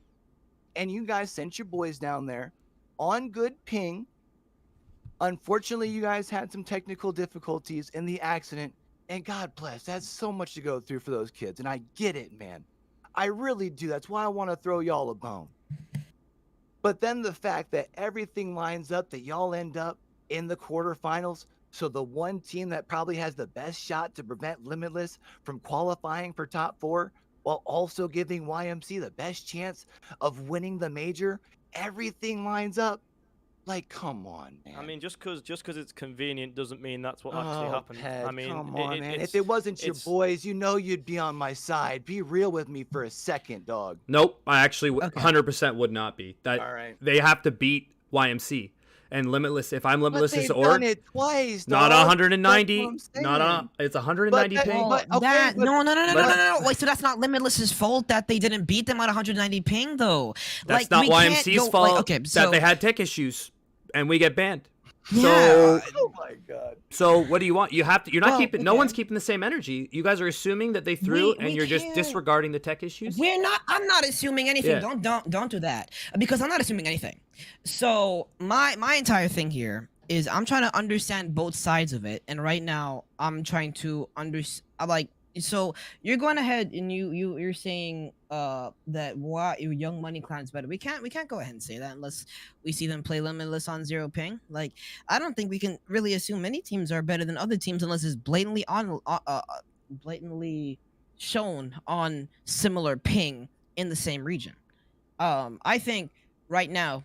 And you guys sent your boys down there on good ping. Unfortunately, you guys had some technical difficulties in the accident, and God bless, that's so much to go through for those kids, and I get it, man. I really do. That's why I want to throw y'all a bone. But then the fact that everything lines up, that y'all end up in the quarterfinals, so the one team that probably has the best shot to prevent Limitless from qualifying for top 4, while also giving YMC the best chance of winning the major, everything lines up. Like, come on, man. I mean, just because it's convenient doesn't mean that's what actually happened. Ped, I mean, come on, man. it's- If it wasn't your it's- boys, you know you'd be on my side. Be real with me for a second, dog. Nope, I actually Okay. 100% would not be. That All right. they have to beat YMC and Limitless. If I'm But Limitless's they've org, done it twice, not dog. 190, That's what I'm not saying. it's 190 But that- ping. Well, but- okay, but- no. Wait, so that's not Limitless's fault that they didn't beat them at 190 ping, though. That's Like, not we can't YMC's go- fault like, okay, that so they had tech issues and we get banned. yeah, Oh my god. So what do you want? You have to. You're not Well, keeping. No okay. one's keeping the same energy. You guys are assuming that they threw, We and you're just can't. disregarding the tech issues. we're not. I'm not assuming anything. Yeah. Don't do that, because I'm not assuming anything. So my entire thing here is I'm trying to understand both sides of it, and right now I'm trying to like. So you're going ahead and you're saying that Young Money Clan's better. We can't go ahead and say that unless we see them play Limitless on 0 ping. Like, I don't think we can really assume many teams are better than other teams unless it's blatantly shown on similar ping in the same region. I think right now,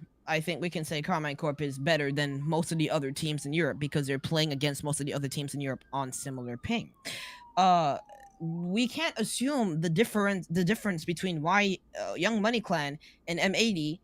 we can say Carmine Corp is better than most of the other teams in Europe because they're playing against most of the other teams in Europe on similar ping. We can't assume the difference between Young Money Clan and M80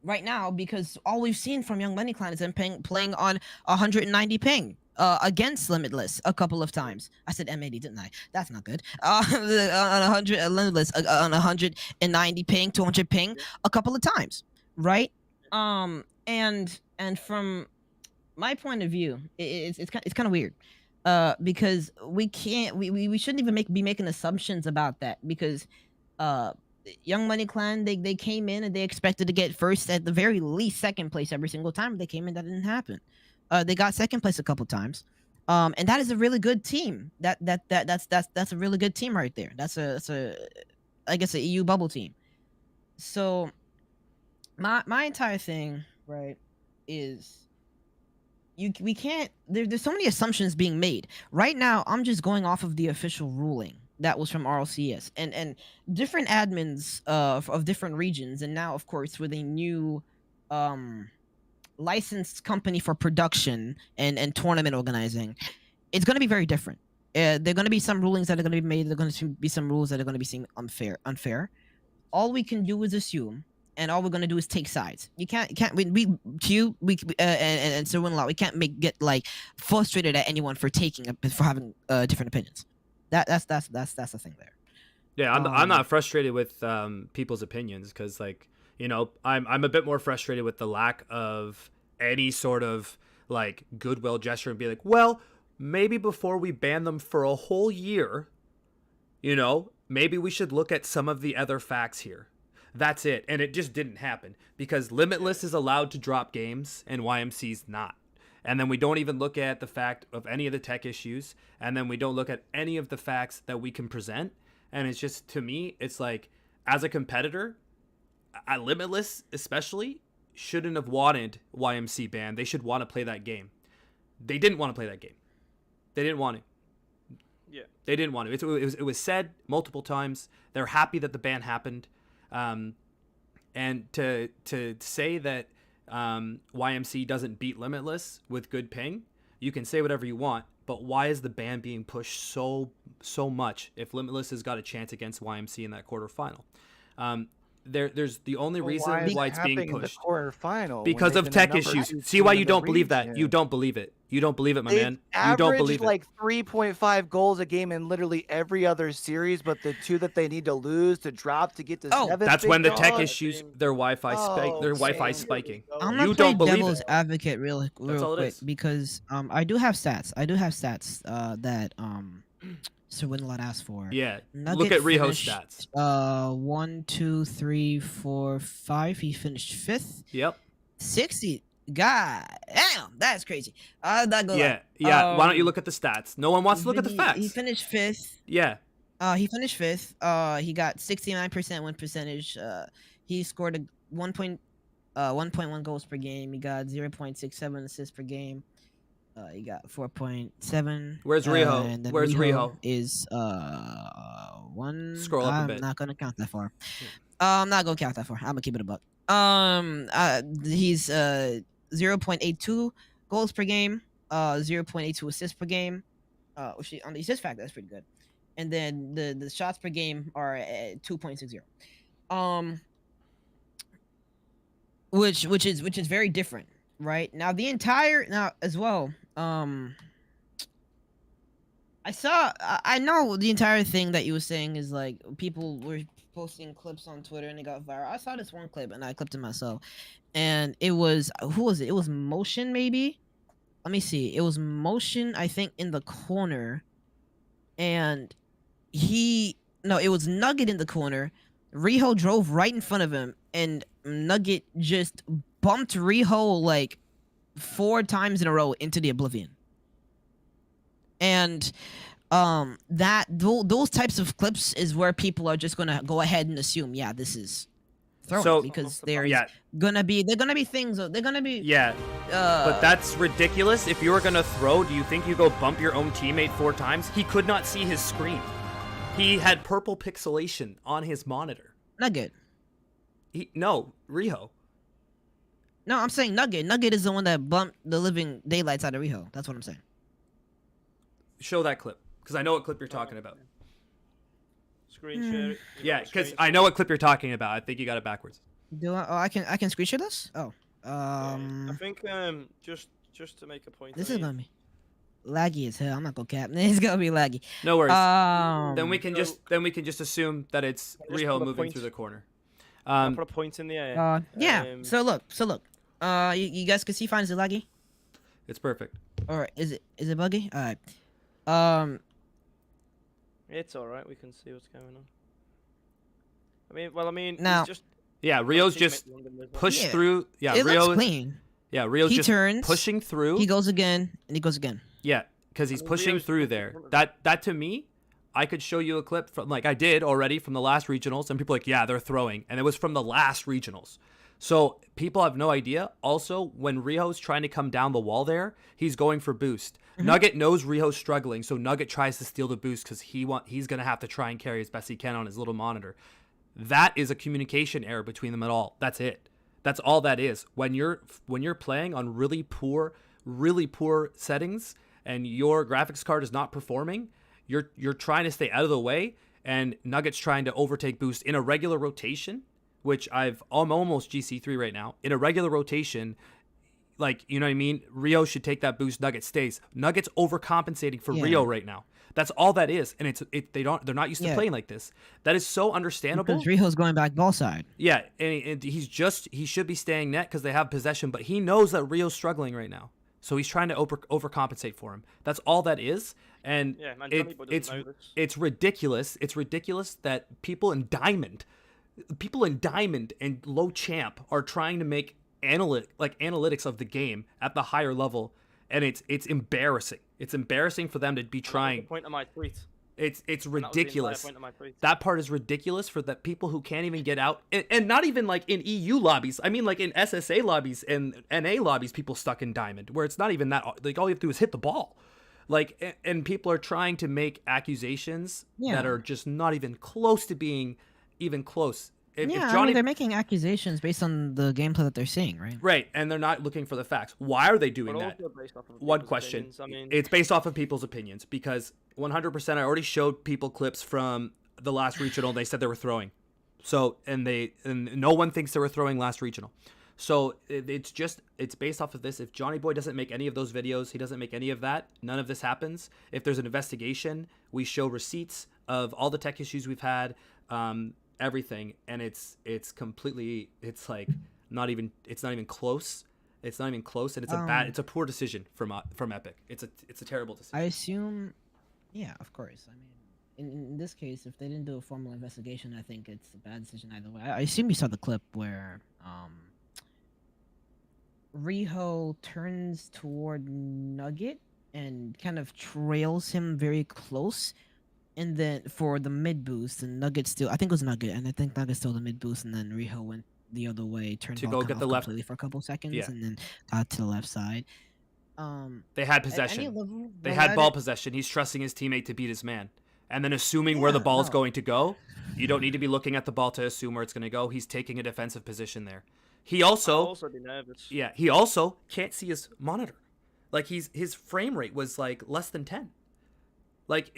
right now because all we've seen from Young Money Clan is them playing on 190 ping against Limitless a couple of times. I said M80, didn't I? That's not good. On 100 Limitless on 190 ping, 200 ping a couple of times, right? And from my point of view, it's kind of weird. Because we shouldn't even be making assumptions about that because Young Money Clan they came in and they expected to get first, at the very least second place every single time they came in. That didn't happen. They got second place a couple times, and that is a really good team. That's a really good team right there. That's a I guess a EU bubble team. So my entire thing, right, is we can't there's so many assumptions being made right now. I'm just going off of the official ruling that was from RLCS and different admins of different regions, and now of course with a new licensed company for production and tournament organizing, it's going to be very different. There are going to be some rulings that are going to be made. There are going to be some rules that are going to be seen unfair. All we can do is assume, and all we're gonna do is take sides. You can't and so in law we can't get like frustrated at anyone for having different opinions. That's the thing there. Yeah, I'm not frustrated with people's opinions because, like, you know, I'm a bit more frustrated with the lack of any sort of like goodwill gesture and be like, well, maybe before we ban them for a whole year, you know, maybe we should look at some of the other facts here. That's it. And it just didn't happen because Limitless is allowed to drop games and YMC's not. And then we don't even look at the fact of any of the tech issues. And then we don't look at any of the facts that we can present. And it's just, to me, it's like, as a competitor, Limitless especially shouldn't have wanted YMC banned. They should want to play that game. They didn't want to play that game. They didn't want to. Yeah. They didn't want to. It was said multiple times. They're happy that the ban happened. And to say that YMC doesn't beat Limitless with good ping, you can say whatever you want, but why is the ban being pushed so much if Limitless has got a chance against YMC in that quarterfinal? There's the only reason why it's being pushed because of tech issues. See why you don't believe that? You don't believe it. You don't believe it, my man. You don't believe it. Like 3.5 goals a game in literally every other series, but the two that they need to lose to drop to get to seventh. That's when the tech issues. Their Wi-Fi spiking. I'm gonna play devil's advocate real quick because I do have stats. That Sir Winlot asked for. Yeah, Nugget look at Riho's finished, stats. 1, 2, 3, 4, 5. He finished 5th. Yep. 60. God damn, that's crazy. I'm not gonna lie. Yeah. Why don't you look at the stats? No one wants to look at the facts. He finished 5th. Yeah. He finished 5th. He got 69% win percentage. He scored 1.1 goals per game. He got 0.67 assists per game. He got 4.7. Where's Riho? And then Where's Riho? Is 1. Scroll up a bit. I'm not gonna count that far. I'm not gonna count that far. I'm gonna keep it a buck. He's 0.82 goals per game. 0.82 assists per game. Which on the assist factor, that's pretty good. And then the shots per game are at 2.60. Which is very different, right? Now as well. I know the entire thing that you were saying is like people were posting clips on Twitter and it got viral. I saw this one clip and I clipped it myself, and it was, who was it? It was Motion, maybe. Let me see. It was Motion, I think, in the corner, and it was Nugget in the corner. Riho drove right in front of him, and Nugget just bumped Riho like 4 times in a row into the oblivion. And those types of clips is where people are just gonna go ahead and assume, yeah, this is throwing, because they're gonna be things. They're gonna be but that's ridiculous. If you were gonna throw, do you think you go bump your own teammate 4 times? He could not see his screen. He had purple pixelation on his monitor. Nugget. Riho. No, I'm saying Nugget. Nugget is the one that bumped the living daylights out of Riho. That's what I'm saying. Show that clip, because I know what clip you're talking about. Screen share it. Yeah, because I know what clip you're talking about. I think you got it backwards. Do I? Oh, I can screenshot this. Oh, Yeah, I think just to make a point. this I is mean, gonna be laggy as hell. I'm not gonna cap. It's gonna be laggy. No worries. Then we can So- just assume that it's Can I just Riho put a moving point? through the corner. I put a point in the air. Yeah. Um, So look. You guys can see fine. Is it laggy? It's perfect. Or is it buggy? All right. Um. It's all right. We can see what's going on. I mean, Now- he's just Yeah, Rio's just pushed Yeah. through. Yeah, It looks Rio. clean. Yeah, Rio's He just turns. pushing through. He goes again, and he goes again. Yeah, because he's I mean, pushing Rio's through just in there. front of That to me, I could show you a clip from like I did already from the last regionals, and people are like, yeah, they're throwing, and it was from the last regionals. So people have no idea. Also, when Rio's trying to come down the wall there, he's going for boost. Nugget knows Rio's struggling, so Nugget tries to steal the boost because he's gonna have to try and carry as best he can on his little monitor. That is a communication error between them at all. That's it. That's all that is. When you're playing on really poor settings and your graphics card is not performing, you're trying to stay out of the way, and Nugget's trying to overtake boost in a regular rotation, which I'm almost GC3 right now. In a regular rotation, like, you know what I mean? Rio should take that boost, Nugget stays. Nugget's overcompensating for Yeah. Rio right now. That's all that is, and they're not used to Yeah. playing like this. That is so understandable. Because Riho's going back ball side. Yeah, and he should be staying net because they have possession, but he knows that Rio's struggling right now, so he's trying to overcompensate for him. That's all that is, and yeah, man. Johnny Boy doesn't know this. it's ridiculous. It's ridiculous that people in Diamond and low champ are trying to make analytics of the game at the higher level, and it's embarrassing. It's embarrassing for them to be That was the trying. point of my tweet. It's And that was the entire ridiculous. point of my tweet. That part is ridiculous for the people who can't even get out, and not even like in EU lobbies. I mean, like in SSA lobbies and NA lobbies, people stuck in Diamond, where it's not even that. Like all you have to do is hit the ball, like, and people are trying to make accusations Yeah. that are just not even close to being even close. If Yeah, I Johnny, mean, they're making accusations based on the gameplay that they're seeing, right? right, and they're not looking for the facts. Why are they doing But that? also based off of One people's question. opinions. I mean, It's based off of people's opinions because 100%. I already showed people clips from the last regional. They said they were throwing, so and no one thinks they were throwing last regional. So it's based off of this. If Johnny Boy doesn't make any of those videos, he doesn't make any of that. None of this happens. If there's an investigation, we show receipts of all the tech issues we've had, everything, and it's completely. It's like not even close. It's not even close, and it's a poor decision from Epic. It's a terrible decision. I assume, yeah, of course. I mean, in this case, if they didn't do a formal investigation, I think it's a bad decision either way. I assume you saw the clip where Riho turns toward Nugget and kind of trails him very close, and then for the mid boost, and Nugget still, I think it was Nugget, and I think Nugget stole the mid boost, and then Riho went the other way, turned To ball go kind get of the off left- completely for a couple seconds, Yeah. and then got to the left side. They had At any possession. level, They no had ball matter- possession. He's trusting his teammate to beat his man. And then assuming where the Yeah, ball's no. going to go, you don't need to be looking at the ball to assume where it's going to go. He's taking a defensive position there. He I'll also, also be nervous. yeah, he also can't see his monitor. Like his frame rate was like less than 10. Like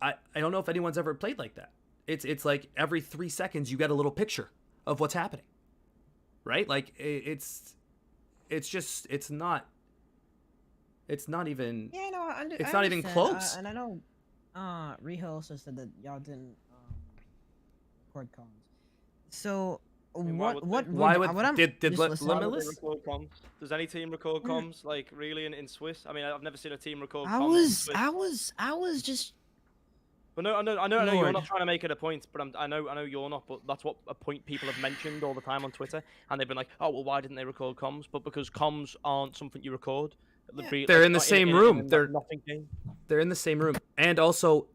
I don't know if anyone's ever played like that. It's like every 3 seconds you get a little picture of what's happening. Right? Like it's not even. Yeah, no, It's I not even understand, close. and I know, Riho also said that y'all didn't record comms. So mean, why what would they? Why would what I'm did just Li- listening- Why would they Limitless? record comms? Does any team record comms like really in Swiss? I mean, I've never seen a team record I comms. in was Swiss. I was just But no, I know you're Lord. not trying to make it a point, but I know you're not. But that's what a point people have mentioned all the time on Twitter, and they've been like, oh well, why didn't they record comms? But because comms aren't something you record. They're in the same room. They're nothing game. They're in the same room. And also,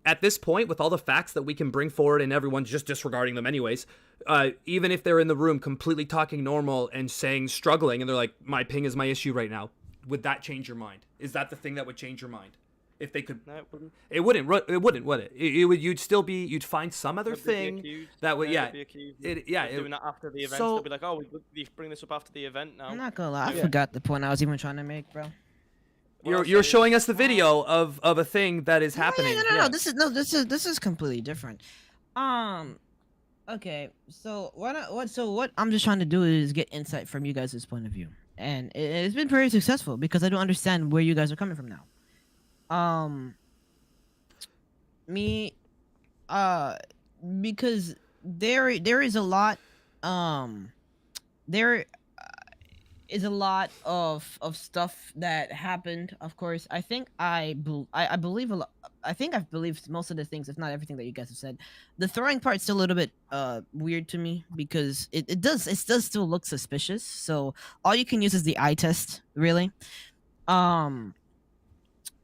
at this point, with all the facts that we can bring forward and everyone's just disregarding them anyways, even if they're in the room completely talking normal and saying struggling, and they're like, my ping is my issue right now, would that change your mind? Is that the thing that would change your mind? If they could, No, it wouldn't. it wouldn't, would it? It would. You'd find some other They'd be thing accused. that would, They'd yeah, be accused it- of doing that after the event. so- They'll be like, oh, we bring this up after the event now. I'm not gonna lie, I Yeah. forgot the point I was even trying to make, bro. What I'll You're say showing is- us the video of a thing that is happening. No, Yeah. This is completely different. Okay, so what I'm just trying to do is get insight from you guys' point of view, and it's been very successful because I don't understand where you guys are coming from now. Um, me, uh, because there is a lot, um, there is a lot of stuff that happened. Of course, I think I believe a lot. I think I've believed most of the things, if not everything that you guys have said. The throwing part's still a little bit weird to me because it does still look suspicious. So all you can use is the eye test, really. Um,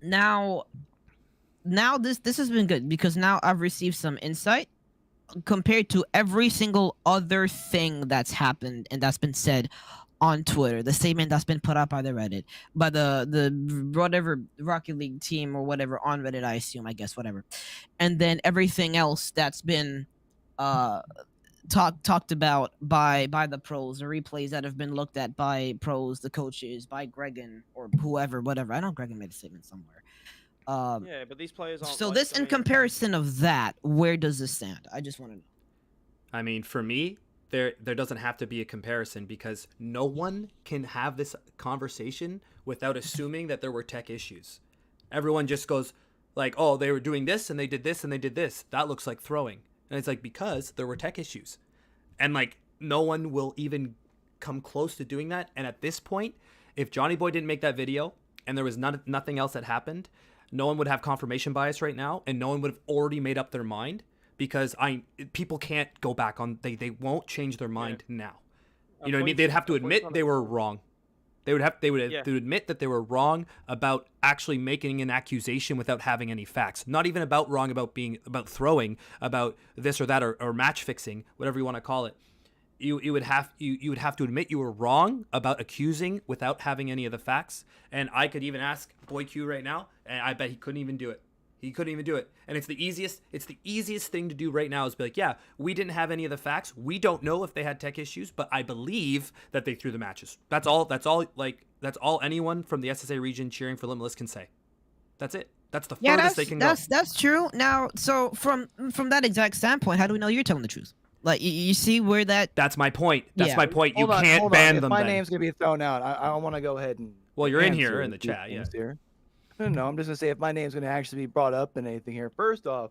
now this has been good because now I've received some insight compared to every single other thing that's happened and that's been said on Twitter, the statement that's been put up by the Reddit, by the whatever Rocket League team or whatever on Reddit, I assume, I guess, whatever, and then everything else that's been uh talked about by the pros, the replays that have been looked at by pros, the coaches, by Gregan or whoever, whatever. I know Gregan made a statement somewhere. Um, Yeah, but these players aren't so like. this I in mean, comparison of that, where does this stand? I just want to know. I mean, for me, there doesn't have to be a comparison because no one can have this conversation without assuming that there were tech issues. Everyone just goes like, "Oh, they were doing this and they did this and they did this. That looks like throwing." And it's like because there were tech issues. And like no one will even come close to doing that. And at this point, if Johnny Boy didn't make that video and there was nothing else that happened, no one would have confirmation bias right now and no one would have already made up their mind because people can't go back on they won't change their mind now. You know what I mean? They'd have to admit they were wrong. They would have to admit that they were wrong about actually making an accusation without having any facts. Not even about wrong about throwing, about this or that or match fixing, whatever you want to call it. You would have to admit you were wrong about accusing without having any of the facts. And I could even ask Boy Q right now, and I bet he couldn't even do it. He couldn't even do it. And it's the easiest thing to do right now is be like, yeah, we didn't have any of the facts. We don't know if they had tech issues, but I believe that they threw the matches. That's all anyone from the SSA region cheering for Limitless can say. That's it. That's the furthest they can go. That's true. Now, so from that exact standpoint, how do we know you're telling the truth? Like you see where that That's my point. That's Yeah. my point. You Hold on, can't hold ban on. them. If my then. name's gonna be thrown out, I want to go ahead and. Well, you're in answer here in a the few chat, yeah. things here. No, I'm just gonna say if my name's gonna actually be brought up in anything here. First off,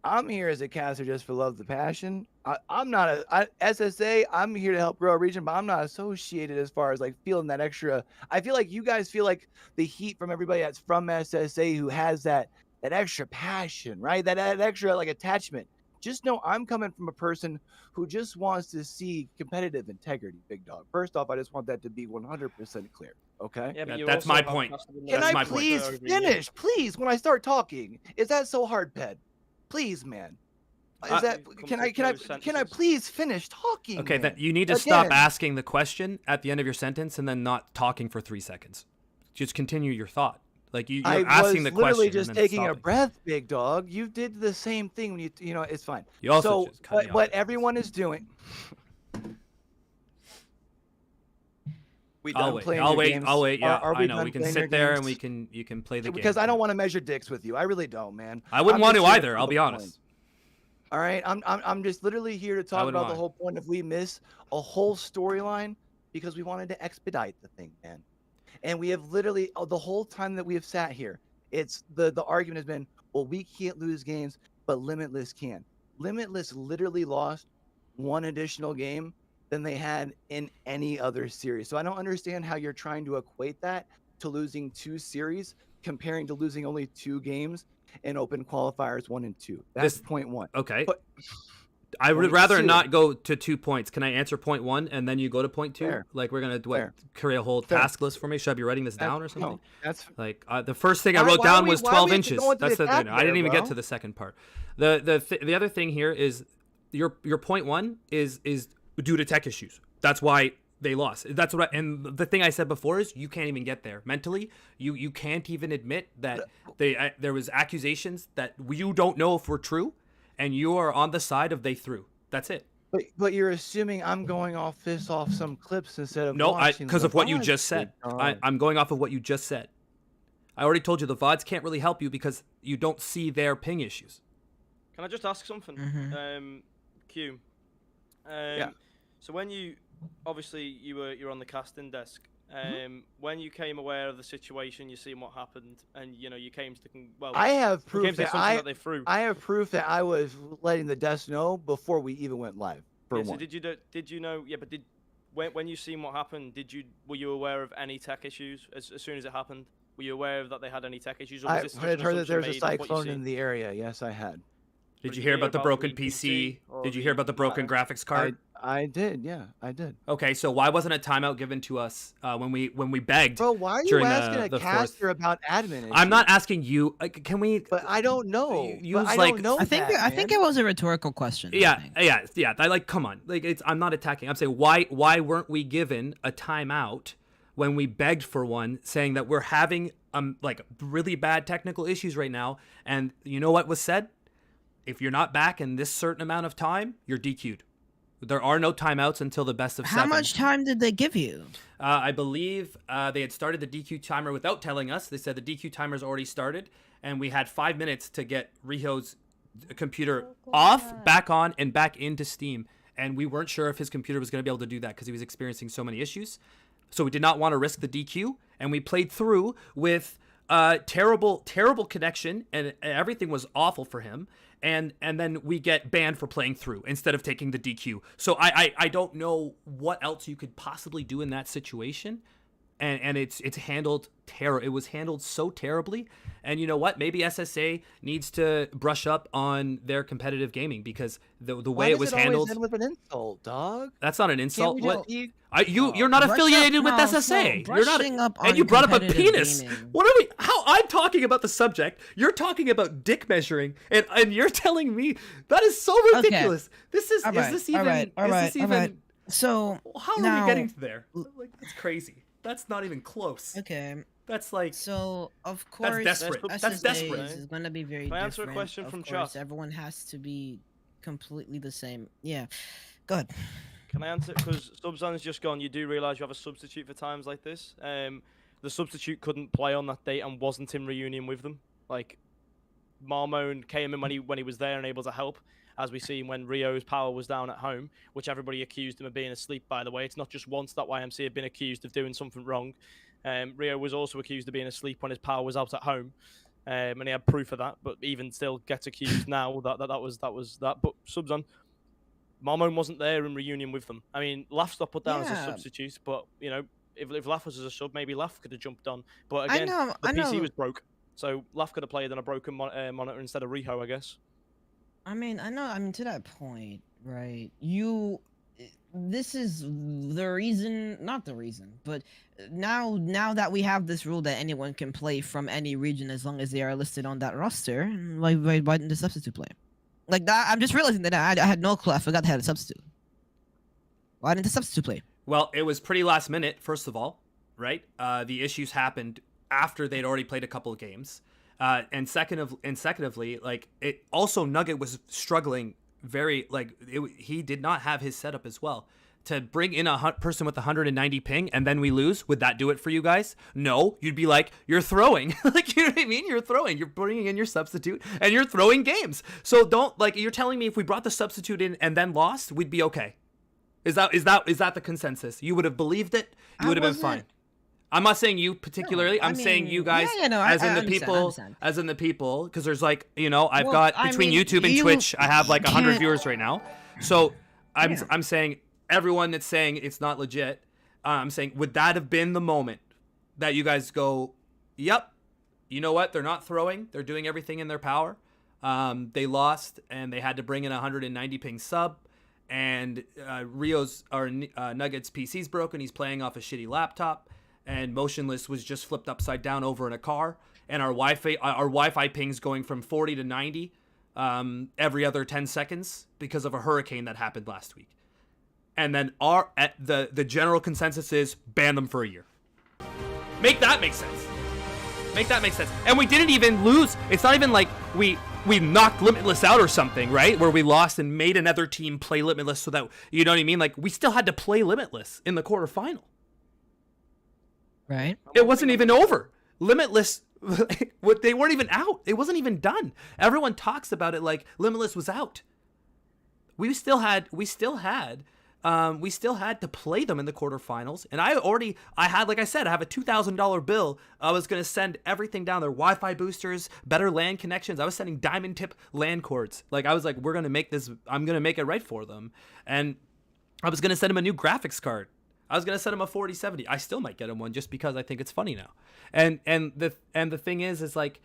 I'm here as a caster just for love the passion. I'm not SSA. I'm here to help grow a region, but I'm not associated as far as like feeling that extra. I feel like you guys feel like the heat from everybody that's from SSA who has that extra passion, right? That extra like attachment. Just know I'm coming from a person who just wants to see competitive integrity, big dog. First off, I just want that to be 100% clear. Okay. Yeah, but you That's also my have point. customers Can that That's I my don't point. please prefer the, finish? Please, when I start talking, is that so hard, Ped? Please, man. Is that You've come can to I close can I sentences. please finish talking? Okay, man? then you need to stop Again. asking the question at the end of your sentence and then not talking for 3 seconds. Just continue your thought. Like you're I asking was the literally question just and then taking a stopping. breath, big dog. You did the same thing when you know it's fine. You also So just cut me off what at times. everyone is doing. We I'll done wait. playing I'll your wait. games? I'll wait. Yeah, Are I we know. done We can playing your sit there and games? you can play the game. Because I don't yeah. want to measure dicks with you. I really don't, man. I wouldn't I'm want just to here either. prove I'll a be point. honest. All right, I'm just literally here to talk wouldn't about the mind. whole point if we miss a whole storyline because we wanted to expedite the thing, man. And we have literally the whole time that we have sat here, it's the argument has been, well, we can't lose games, but Limitless can. Limitless literally lost one additional game than they had in any other series. So I don't understand how you're trying to equate that to losing 2 series, comparing to losing only 2 games in open qualifiers 1 and 2. That's This- point 1. Okay. But I would Point rather 2. not go to 2 points. Can I answer point 1 and then you go to point 2? Fair. Like we're gonna Fair. create a whole Fair. task list for me? Should I be writing this down or No, something? that's Like the first thing I Why- wrote why down are we- was why are 12 we inches. going to That's the the thing. attack I didn't there, even get bro? to the second part. The other thing here is your point 1 is due to tech issues. That's why they lost. That's what. And the thing I said before is you can't even get there mentally. You can't even admit that there was accusations that you don't know if were true, and you are on the side of they threw. That's it. but you're assuming I'm going off some clips instead of No, watching because the of what you VODs, just said. big dog. I'm going off of what you just said. I already told you the VODs can't really help you because you don't see their ping issues. Can I just ask something? Mhm. Q, Yeah. So when you obviously you're on the casting desk. Mm-hmm. When you came aware of the situation, you seen what happened, and you came to I have you came proof to that something that they threw. I have proof that I was letting the desk know before we even went live. For Yeah, so one. did you know? Yeah, but when you seen what happened, were you aware of any tech issues as soon as it happened? Were you aware of that they had any tech issues, or was I this just had an heard that assumption there's a made of what you cyclone in seen? the area. Yes, I had. Did you hear about the broken PC? Did you hear about the broken graphics card? I did. Yeah, I did. Okay, so why wasn't a timeout given to us when we begged? Bro, why are you during asking the a caster fourth? about admin issues? I'm not asking you. Can we? But I don't know. Use, But I like- don't know. I think that, I think man. it was a rhetorical question. I Yeah, think. yeah. I come on. I'm not attacking. I'm saying why weren't we given a timeout when we begged for one, saying that we're having really bad technical issues right now, and you know what was said? If you're not back in this certain amount of time, you're DQ'd. There are no timeouts until the best of How 7. much time did they give you? I believe they had started the DQ timer without telling us. They said the DQ timer's already started, and we had 5 minutes to get Riho's computer off, back on, and back into Steam. And we weren't sure if his computer was going to be able to do that because he was experiencing so many issues. So we did not want to risk the DQ, and we played through with terrible connection, and everything was awful for him. And then we get banned for playing through instead of taking the DQ. So I don't know what else you could possibly do in that situation. And it's handled it was handled so terribly. And you know what? Maybe SSA needs to brush up on their competitive gaming because the way it was handled. Why does it always end with an insult, dog? That's not an insult. we What? just- You're not Brush affiliated up- with no, SSA. no, You're not. brushing up And on you brought up a competitive penis. gaming. What are we? How I'm talking about the subject. You're talking about dick measuring, and you're telling me that is so ridiculous. This is. All Is right, this all even? right, all Is right, this all even? right. So How are now, we getting there? Like, that's crazy. That's not even close. Okay, That's like. so of course, desperate. That's SSA desperate. is going to be very Can I answer a different. question Of from course, chat? everyone has to be completely the same. Yeah, go ahead. Can I answer? Because Subzan's just gone. You do realise you have a substitute for times like this. The substitute couldn't play on that date and wasn't in reunion with them. Like, Marmone came in when he was there and able to help, as we seen when Rio's power was down at home, which everybody accused him of being asleep. By the way, it's not just once that YMC had been accused of doing something wrong. Rio was also accused of being asleep when his power was out at home, and he had proof of that. But even still, gets accused now that was that. But Subzan. Marmone wasn't there in reunion with them. I mean, Laugh got put down as a Yeah. substitute, but if Laugh was as a sub, maybe Laugh could have jumped on. But I again, know, the I PC know. was broke, so Laugh could have played on a broken monitor instead of Riho, I guess. I mean, I know. I mean, to that point, right? This is the reason, not the reason, but now that we have this rule that anyone can play from any region as long as they are listed on that roster, why didn't the substitute play? Like that, I'm just realizing that I had no clue. I forgot they had a substitute. Why didn't the substitute play? Well, it was pretty last minute, first of all, right? The issues happened after they'd already played a couple of games. And secondly, like, it also Nugget was struggling very, like, he did not have his setup as well. To bring in a person with 190 ping and then we lose, would that do it for you guys? No, you'd be like, you're throwing. Like, you know what I mean? You're throwing. You're bringing in your substitute and you're throwing games. So don't, like, you're telling me if we brought the substitute in and then lost, we'd be okay. Is that the consensus? You would have believed it. You would have been fine. I'm not saying you particularly. I I'm saying mean, you guys, yeah, no, as I in the understand, I people, understand. as in the people, because there's like, I've Well, got I between mean, YouTube and you Twitch, I have like 100 can't- viewers right now. So Yeah. I'm saying everyone that's saying it's not legit, I'm saying, would that have been the moment that you guys go, yep, you know what? They're not throwing. They're doing everything in their power. They lost and they had to bring in a 190 ping sub. And Nuggets PC's broken. He's playing off a shitty laptop, and Motionless was just flipped upside down over in a car. And our Wi-Fi ping's going from 40 to 90 every other 10 seconds because of a hurricane that happened last week. And then the general consensus is ban them for a year. Make that make sense. Make that make sense. And we didn't even lose. It's not even like we knocked Limitless out or something, right? Where we lost and made another team play Limitless so that, you know what I mean? Like, we still had to play Limitless in the quarterfinal. Right. It wasn't even over. Limitless, they weren't even out. It wasn't even done. Everyone talks about it like Limitless was out. we still had to play them in the quarterfinals, and I had, like I said, I have a $2,000 bill. I was gonna send everything down there: Wi-Fi boosters, better LAN connections. I was sending diamond tip LAN cords. Like, I was like, I'm gonna make it right for them, and I was gonna send him a new graphics card. I was gonna send him a 4070. I still might get him one just because I think it's funny now. And the thing is like,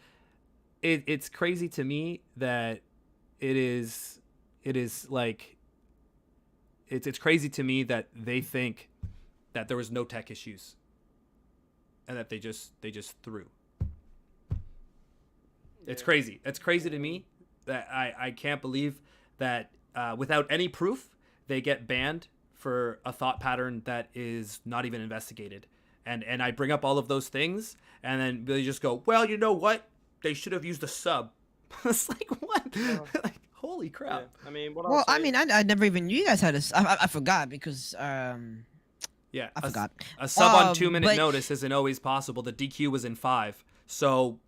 it's crazy to me that it is like, it's crazy to me that they think that there was no tech issues and that they just threw. It's crazy. It's crazy to me that I can't believe that without any proof they get banned for a thought pattern that is not even investigated. And I bring up all of those things, and then they just go, well, you know what? They should have used a sub. It's like, what? Like, holy crap. Yeah. I mean, Well, I mean, I never even knew you guys had I forgot because yeah, I forgot. A sub on 2-minute but- notice isn't always possible. The DQ was in 5. So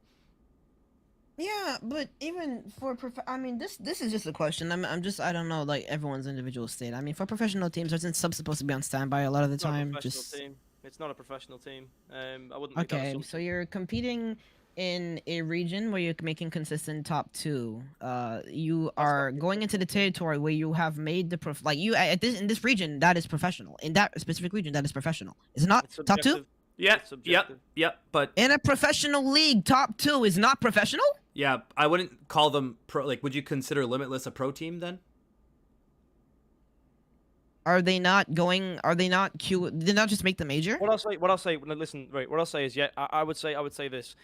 Yeah, but even for I mean, this is just a question. I don't know, like, everyone's individual state. I mean, for professional teams, isn't sub supposed to be on standby a lot of the It's not a time? professional Just team. It's not a professional team. I wouldn't make that okay. assumption. So you're competing in a region where you're making consistent top 2. You are going into the territory where you have made the like you in this region that is professional. In that specific region, that is professional. Is it not It's top 2? subjective. yeah, It's subjective. yep. But In a professional league, top 2 is not professional? yeah, I wouldn't call them pro. Like, would you consider Limitless a pro team then? Are they not Did they not just make the major? What I'll say. Listen, right. What I'll say is, yeah, I would say this.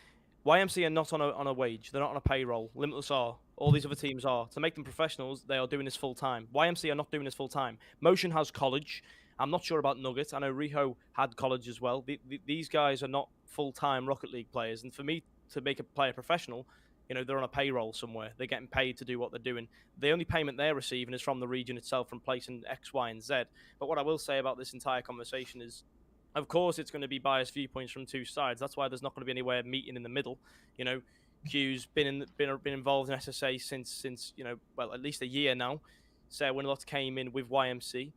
YMC are not on a wage. They're not on a payroll. Limitless are. All these other teams are. To make them professionals, they are doing this full time. YMC are not doing this full time. Motion has college. I'm not sure about Nugget. I know Riho had college as well. These guys are not full time Rocket League players. And for me to make a player professional, you know, they're on a payroll somewhere. They're getting paid to do what they're doing. The only payment they're receiving is from the region itself, from placing X, Y, and Z. But what I will say about this entire conversation is, of course, it's going to be biased viewpoints from two sides. That's why there's not going to be anywhere meeting in the middle. You know, Q's been involved in SSA since you know, well, at least a year now. Sarah Winlott came in with YMC,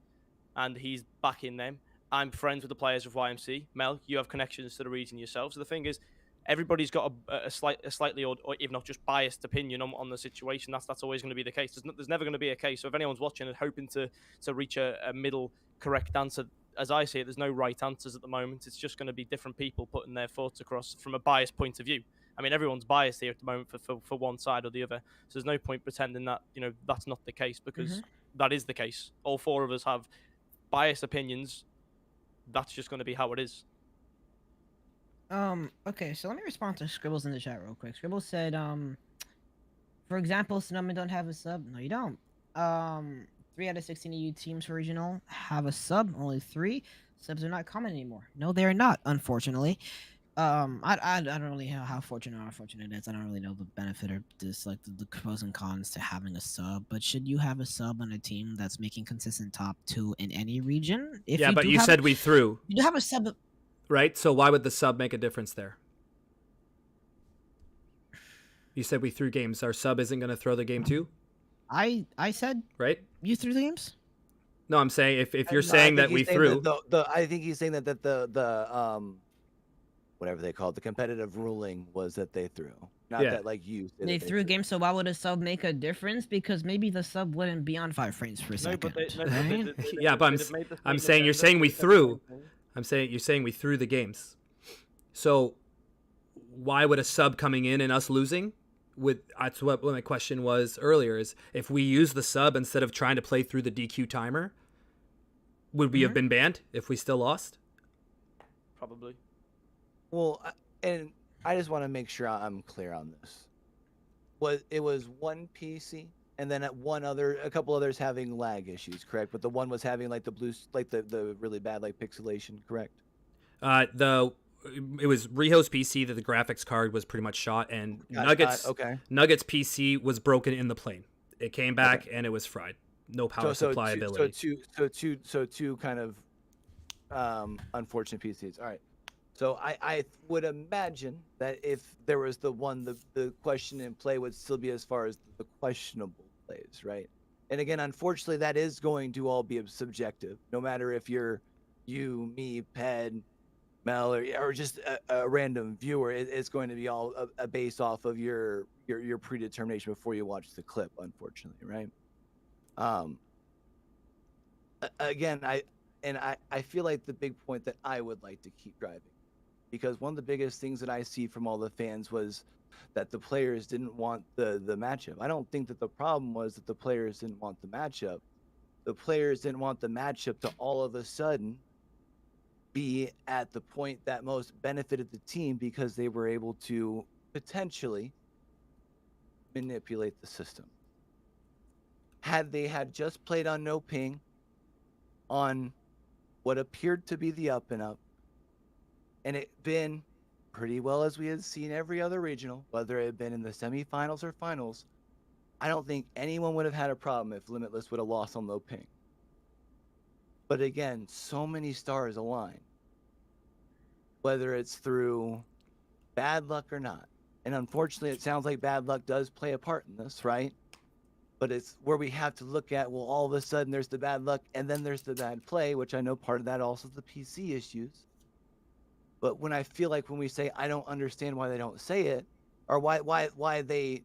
and he's backing them. I'm friends with the players of YMC. Mel, you have connections to the region yourself. So the thing is, everybody's got a slightly or if not just biased opinion on the situation. That's always going to be the case. There's never going to be a case. So if anyone's watching and hoping to reach a middle correct answer, as I see it, there's no right answers at the moment. It's just going to be different people putting their thoughts across from a biased point of view. I mean, everyone's biased here at the moment for one side or the other. So there's no point pretending that, you know, that's not the case, because that is the case. All 4 of us have biased opinions. That's just going to be how it is. Okay, so let me respond to Scribbles in the chat real quick. Scribbles said, for example, Snowman don't have a sub. No, you don't. 3 out of 16 EU teams for regional have a sub. Only 3 subs are not common anymore. No, they're not, unfortunately. I don't really know how fortunate or unfortunate it is. I don't really know the benefit or the pros and cons to having a sub. But should you have a sub on a team that's making consistent top 2 in any region? If yeah, but you said we threw. You have a sub. Right? So why would the sub make a difference there? You said we threw games. Our sub isn't going to throw the game too? I said right? You threw the games? No, I'm saying if you're saying that we threw. I think he's saying that the whatever they call it, the competitive ruling was that they threw. Not that like you said they threw games, so why would a sub make a difference? Because maybe the sub wouldn't be on 5 frames per second. Yeah, but I'm saying you're saying we threw. I'm saying you're saying we threw the games. So why would a sub coming in and us losing? That's what my question was earlier, is if we use the sub instead of trying to play through the DQ timer, would we have been banned if we still lost? Probably. Well, and I just want to make sure I'm clear on this. It was one PC and then a couple others having lag issues, correct? But the one was having like the really bad like pixelation, correct? It was Riho's PC that the graphics card was pretty much shot, and Nuggets PC was broken in the plane. It came back and it was fried. No power supply ability. So two kind of unfortunate PCs. All right. So I would imagine that if there was the question in play would still be as far as the questionable plays, right? And again, unfortunately, that is going to all be subjective. No matter if you're you, me, Ped, Mel, or just a random viewer, it's going to be all based off of your predetermination before you watch the clip. Unfortunately, right? Again, I feel like the big point that I would like to keep driving, because one of the biggest things that I see from all the fans was that the players didn't want the matchup. I don't think that the problem was that the players didn't want the matchup. The players didn't want the matchup to all of a sudden be at the point that most benefited the team, because they were able to potentially manipulate the system. Had they had just played on no ping, on what appeared to be the up and up, and it been pretty well as we had seen every other regional, whether it had been in the semifinals or finals, I don't think anyone would have had a problem if Limitless would have lost on low ping. But again, so many stars align, whether it's through bad luck or not. And unfortunately, it sounds like bad luck does play a part in this, right? But it's where we have to look at, well, all of a sudden there's the bad luck and then there's the bad play, which I know part of that also is the PC issues. But when I feel like when we say, I don't understand why they don't say it, or why they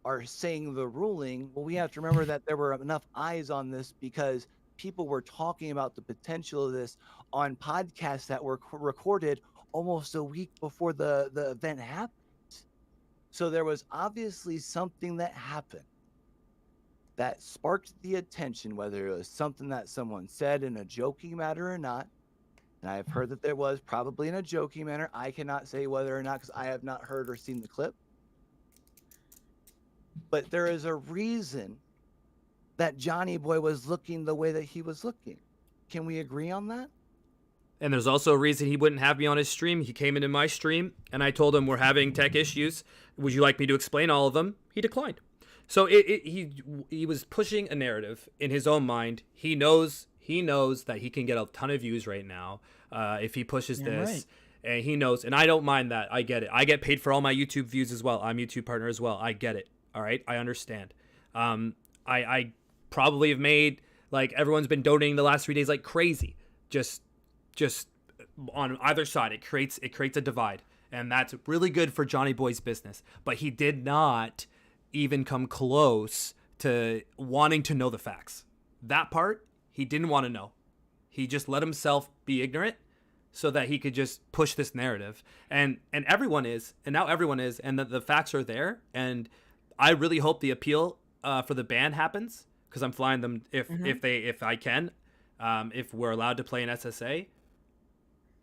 are saying the ruling, well, we have to remember that there were enough eyes on this, because people were talking about the potential of this on podcasts that were recorded almost a week before the event happened. So there was obviously something that happened that sparked the attention, whether it was something that someone said in a joking manner or not. And I've heard that there was probably in a joking manner. I cannot say whether or not, because I have not heard or seen the clip. But there is a reason that Johnny Boy was looking the way that he was looking. Can we agree on that? And there's also a reason he wouldn't have me on his stream. He came into my stream, and I told him we're having tech issues. Would you like me to explain all of them? He declined. So he was pushing a narrative in his own mind. He knows that he can get a ton of views right now if he pushes this. Right. And he knows, and I don't mind that. I get it. I get paid for all my YouTube views as well. I'm a YouTube partner as well. I get it. All right, I understand. I probably have made, like, everyone's been donating the last 3 days like crazy. Just on either side, it creates a divide, and that's really good for Johnny Boy's business. But he did not even come close to wanting to know the facts. That part he didn't want to know. He just let himself be ignorant so that he could just push this narrative. And everyone is, and now everyone is, and the facts are there. And I really hope the appeal for the ban happens, because I'm flying them if I can. If we're allowed to play in SSA,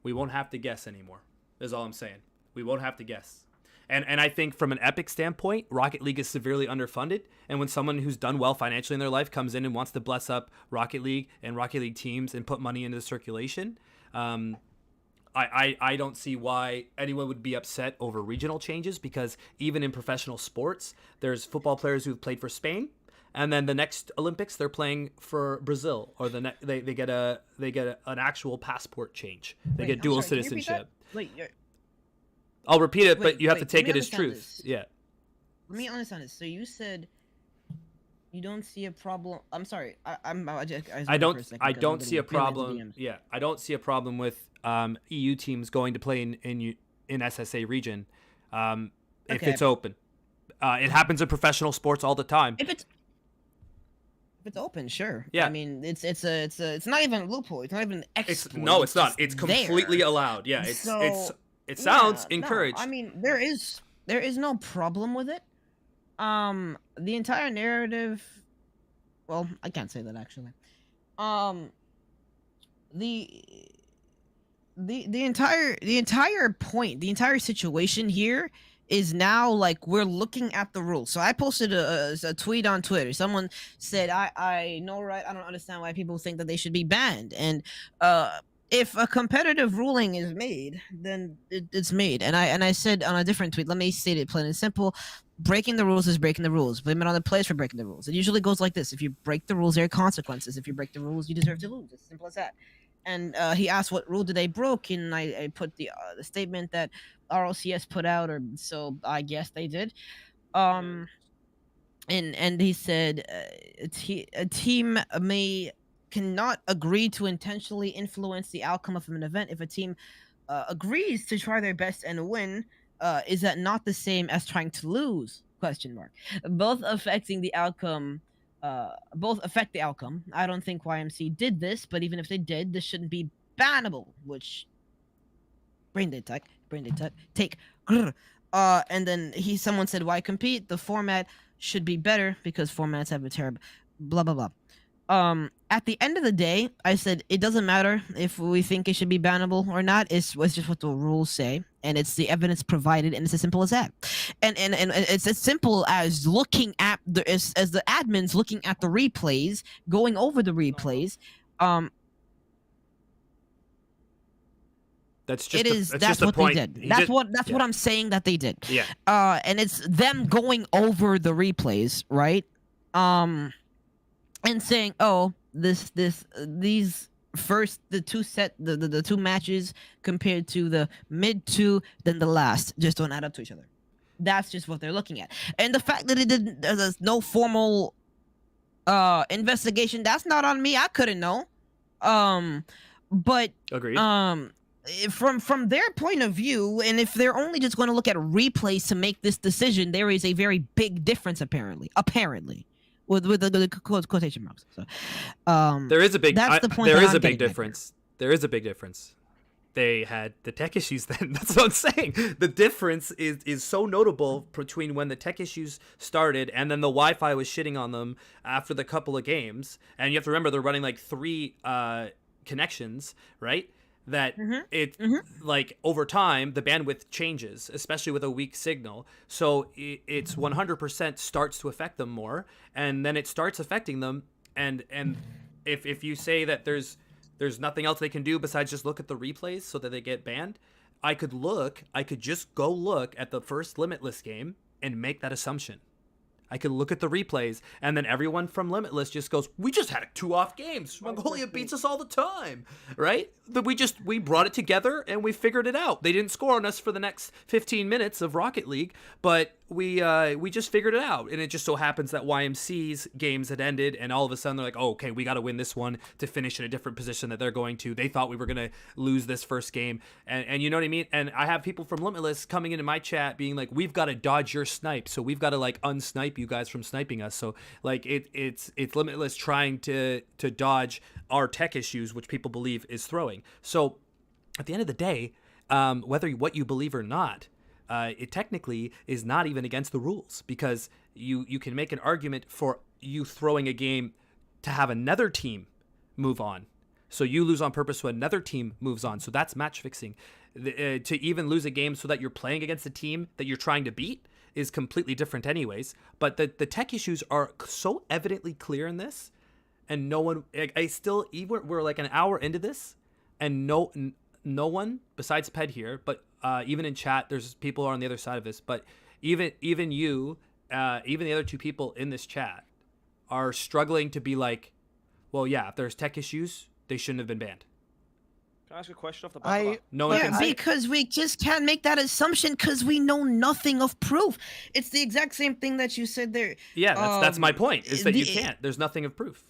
we won't have to guess anymore. Is all I'm saying. We won't have to guess. And I think from an Epic standpoint, Rocket League is severely underfunded. And when someone who's done well financially in their life comes in and wants to bless up Rocket League and Rocket League teams and put money into the circulation, I don't see why anyone would be upset over regional changes, because even in professional sports, there's football players who've played for Spain, and then the next Olympics they're playing for Brazil, or they get an actual passport change. They get dual citizenship. I'll repeat it, but you have to take it as truth. Yeah. Let me understand this. So you said you don't see a problem. I'm sorry. I don't see a problem. Yeah, I don't see a problem with EU teams going to play in SSA region if it's open. It happens in professional sports all the time. If it's open, sure. Yeah. I mean, it's not even a loophole. It's not even an export. It's not. It's completely allowed. Yeah. It sounds encouraged. No, I mean, there is no problem with it. The entire narrative. Well, I can't say that actually. The entire point, the entire situation here is now like we're looking at the rules. So I posted a tweet on Twitter. Someone said, I know, right? I don't understand why people think that they should be banned. And if a competitive ruling is made, then it's made. And I said on a different tweet, let me state it plain and simple. Breaking the rules is breaking the rules. Blame it on the players for breaking the rules. It usually goes like this. If you break the rules, there are consequences. If you break the rules, you deserve to lose. It's as simple as that. And he asked what rule did they broke, and I put the statement that ROCS put out, or so I guess they did. and he said a team may cannot agree to intentionally influence the outcome of an event. If a team agrees to try their best and win, is that not the same as trying to lose? Question mark. Both affecting the outcome. Both affect the outcome. I don't think YMC did this, but even if they did, this shouldn't be bannable. Which brain dead tech, take. Grr. And then someone said, why compete? The format should be better because formats have a terrible blah blah blah. At the end of the day, I said it doesn't matter if we think it should be bannable or not. It's just what the rules say, and it's the evidence provided, and it's as simple as that. And it's as simple as looking at as the admins looking at the replays, going over the replays. That's just it is. that's That's just the what point. they did. He That's just- what. That's yeah. what I'm saying that they did. Yeah. And it's them going over the replays, right? And saying, "Oh, these first the two matches compared to the mid two, then the last just don't add up to each other." That's just what they're looking at, and the fact that it didn't, there's no formal investigation. That's not on me. I couldn't know. But Agreed. from their point of view, and if they're only just going to look at replays to make this decision, there is a very big difference apparently with the quotation marks. So There is a big. that's the point There that is I'm a big getting at difference. There is a big difference. They had the tech issues then. That's what I'm saying. The difference is so notable between when the tech issues started and then the Wi-Fi was shitting on them after the couple of games. And you have to remember they're running like 3 connections, right? That like over time the bandwidth changes, especially with a weak signal. So it's 100% starts to affect them more, and then it starts affecting them. And if you say that there's nothing else they can do besides just look at the replays so that they get banned, I could just go look at the first Limitless game and make that assumption. I could look at the replays, and then everyone from Limitless just goes, we just had 2 off games. Mongolia beats us all the time, right? We brought it together, and we figured it out. They didn't score on us for the next 15 minutes of Rocket League, but we just figured it out. And it just so happens that YMC's games had ended, and all of a sudden they're like, oh, okay, we got to win this one to finish in a different position that they're going to. They thought we were going to lose this first game, and you know what I mean? And I have people from Limitless coming into my chat being like, we've got to dodge your snipe, so we've got to like unsnipe you guys from sniping us. So like it's Limitless trying to dodge our tech issues, which people believe is throwing. So at the end of the day, whether what you believe or not, it technically is not even against the rules, because you can make an argument for you throwing a game to have another team move on. So you lose on purpose so another team moves on. So that's match fixing. To even lose a game so that you're playing against a team that you're trying to beat is completely different anyways. But the tech issues are so evidently clear in this, and no one, even we're like an hour into this, and no one besides Ped here, but even in chat, there's people on the other side of this, but even you, even the other 2 people in this chat are struggling to be like, well, yeah, if there's tech issues, they shouldn't have been banned. Can I ask a question off the back of that? No one Yeah, can say. because we just can't make that assumption because we know nothing of proof. It's the exact same thing that you said there. Yeah, that's my point, is that you the- can't. There's nothing of proof.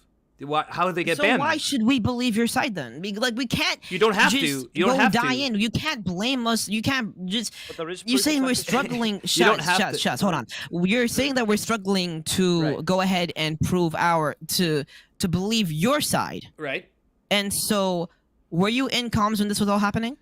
How did they get So banned? why then? should we believe your side then? Like we can't. You don't have just to. You don't go have die to. in. You can't blame us. You can't just. But there is You're proof saying of we're tech issues. struggling. You don't have to- Shots. Hold on. You're saying that we're struggling to Right. go ahead and prove to believe your side. Right. And so, were you in comms when this was all happening?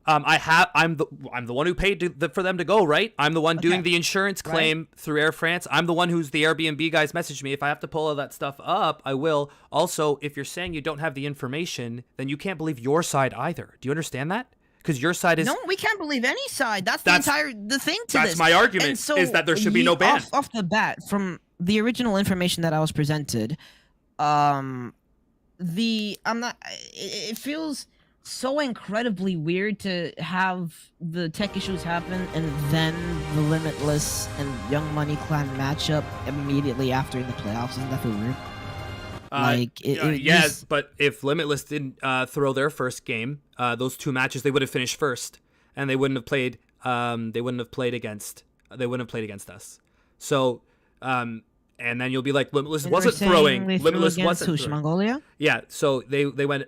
I'm the one who paid for them to go, right? I'm the one doing Okay. the insurance claim through Air France. I'm the one who's the Airbnb guys messaged me. If I have to pull all that stuff up, I will. Also, if you're saying you don't have the information, then you can't believe your side either. Do you understand that? Because your side is No, we can't believe any side. That's That's- the thing to that's this. my argument, And so is that there should be no ban. Off the bat, from the original information that I was presented, it feels so incredibly weird to have the tech issues happen and then the Limitless and Young Money Clan matchup immediately after in the playoffs. Doesn't that feel weird? yes, just- but if Limitless didn't throw their first game, those 2 matches, they would have finished first, and they wouldn't have played. They wouldn't have played against us. So and then you'll be like, Limitless And wasn't they're throwing. saying they threw Limitless against wasn't who, throwing. Mongolia? Yeah, so they went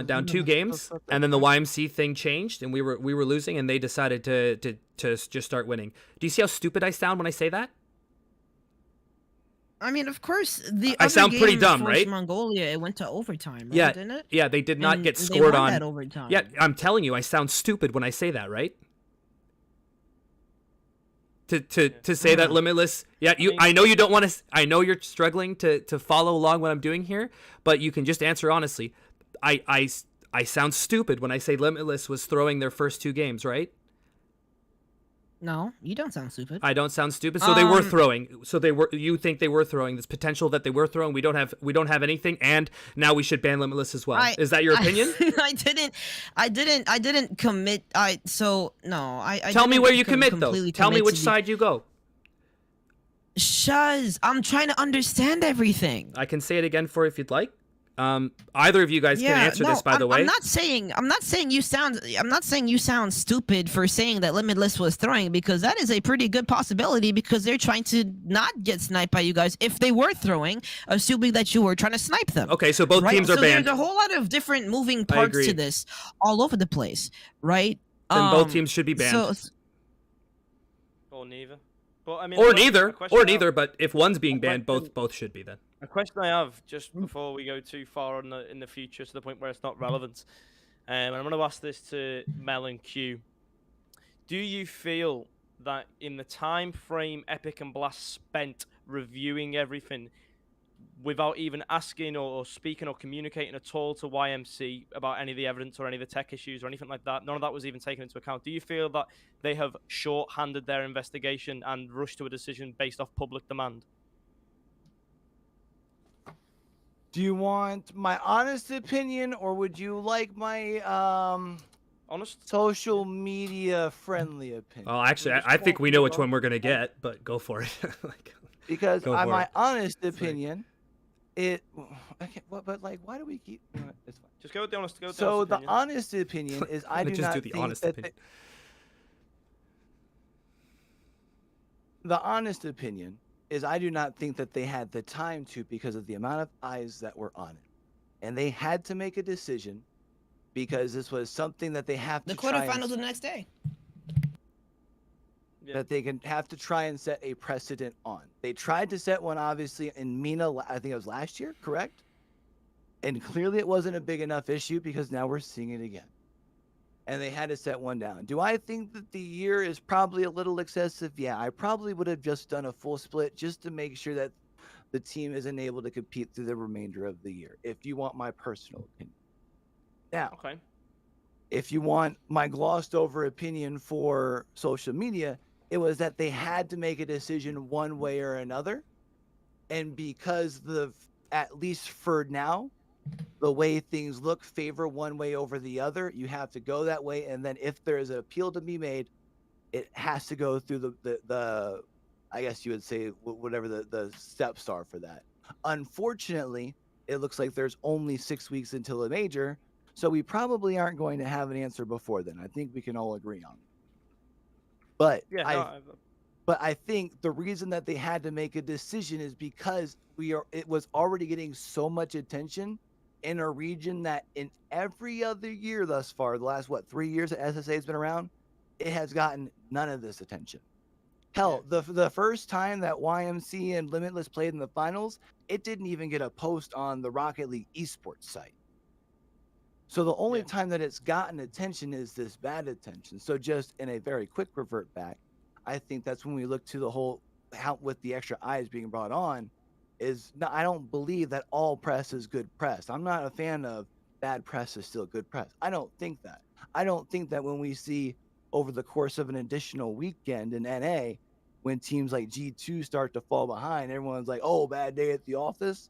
down 2 games, and then the YMC thing changed, and we were losing, and they decided to just start winning. Do you see how stupid I sound when I say that? I mean, of course, the I other sound pretty game dumb, forced right? Mongolia, it went to overtime, right? Yeah, Didn't it? yeah, they did not And get they scored won on. that overtime. Yeah, I'm telling you, I sound stupid when I say that, right? To say that Limitless, yeah, I know you don't want to. I know you're struggling to follow along what I'm doing here, but you can just answer honestly. I sound stupid when I say Limitless was throwing their first 2 games, right? No, you don't sound stupid. I don't sound stupid. So they were throwing. So they were. You think they were throwing? There's potential that they were throwing. We don't have anything, and now we should ban Limitless as well. Is that your opinion? I didn't commit. I Tell me didn't where you commit though. completely Tell me commit which to side you go. Shuz, I'm trying to understand everything. I can say it again for if you'd like. Either of you guys can answer this, by the way. I'm not saying you sound stupid for saying that Limitless was throwing, because that is a pretty good possibility, because they're trying to not get sniped by you guys if they were throwing, assuming that you were trying to snipe them. Okay, so both teams are banned. There's a whole lot of different moving parts agree. to this, all over the place, right? Then both teams should be banned. Or neither. But I mean, Or a neither. question Or I have- neither. But if one's being banned, question- both should be then. A question I have just before we go too far in the future to the point where it's not relevant, and I'm going to ask this to Mel and Q. Do you feel that in the time frame Epic and Blast spent reviewing everything without even asking or speaking or communicating at all to YMC about any of the evidence or any of the tech issues or anything like that, none of that was even taken into account? Do you feel that they have short-handed their investigation and rushed to a decision based off public demand? Do you want my honest opinion, or would you like my Honest? social media friendly opinion? Well, actually, I think we know which one we're gonna get, but go for it. Because Go for my it. honest opinion, but like, why do we keep? You know what, it's fine. Just go with the honest. Go with So the the honest honest opinion is, I do just not do the think honest that opinion. the honest opinion is, I do not think that they had the time to, because of the amount of eyes that were on it, and they had to make a decision because this was something that they have to The try and quarterfinals are the next day. that they can have to try and set a precedent on. They tried to set one, obviously, in Mina, I think it was last year, correct? And clearly it wasn't a big enough issue, because now we're seeing it again. And they had to set one down. Do I think that the year is probably a little excessive? Yeah, I probably would have just done a full split just to make sure that the team isn't able to compete through the remainder of the year, if you want my personal opinion. Now, Okay. if you want my glossed over opinion for social media, it was that they had to make a decision one way or another. And because at least for now, the way things look favor one way over the other, you have to go that way. And then if there is an appeal to be made, it has to go through the I guess you would say, whatever the steps are for that. Unfortunately, it looks like there's only 6 weeks until a major, so we probably aren't going to have an answer before then. I think we can all agree on it. But Yeah. but I think the reason that they had to make a decision is because it was already getting so much attention in a region that in every other year thus far, the last 3 years that SSA has been around, it has gotten none of this attention. Hell, the first time that YMC and Limitless played in the finals, it didn't even get a post on the Rocket League esports site. So the only time that it's gotten attention is this bad attention. So just in a very quick revert back, I think that's when we look to the whole, how with the extra eyes being brought on, is no, I don't believe that all press is good press. I'm not a fan of bad press is still good press. I don't think that. I don't think that when we see over the course of an additional weekend in NA, when teams like G2 start to fall behind, everyone's like, oh, bad day at the office.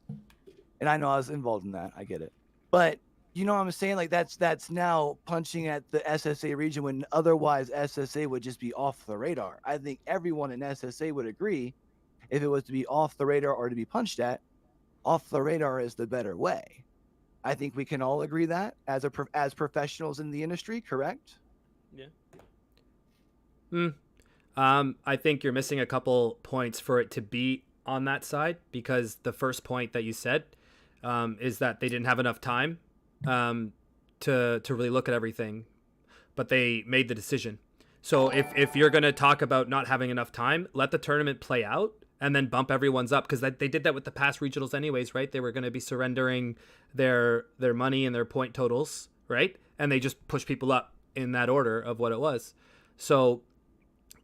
And I know I was involved in that. I get it. But you know what I'm saying? Like that's now punching at the SSA region when otherwise SSA would just be off the radar. I think everyone in SSA would agree, if it was to be off the radar or to be punched at, off the radar is the better way. I think we can all agree that as professionals in the industry, correct? Yeah. I think you're missing a couple points for it to be on that side, because the first point that you said is that they didn't have enough time to really look at everything, but they made the decision. So if you're going to talk about not having enough time, let the tournament play out and then bump everyone's up, because they did that with the past regionals anyways, right? They were going to be surrendering their money and their point totals, right? And they just push people up in that order of what it was. So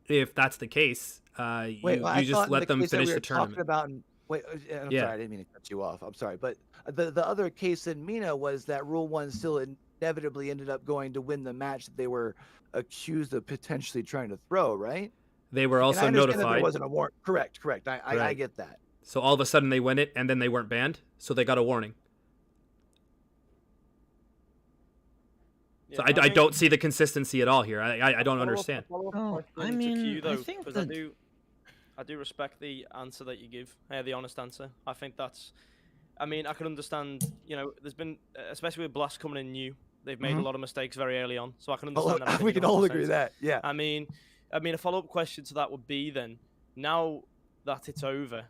if that's the case, you just let them finish the tournament. I'm sorry, I didn't mean to cut you off. I'm sorry, but the other case in Mina was that Rule 1 still inevitably ended up going to win the match that they were accused of potentially trying to throw, right? They were also notified. There wasn't a warrant. Correct. I get that. So all of a sudden they win it, and then they weren't banned, so they got a warning. Yeah, So I don't see the consistency at all here. I don't understand. I mean, I think that I do respect the answer that you give, the honest answer. I think that's, I mean, I can understand, there's been, especially with Blast coming in new, they've made a lot of mistakes very early on, so I can understand that. We can all agree that, yeah. I mean, a follow-up question to that would be then, now that it's over,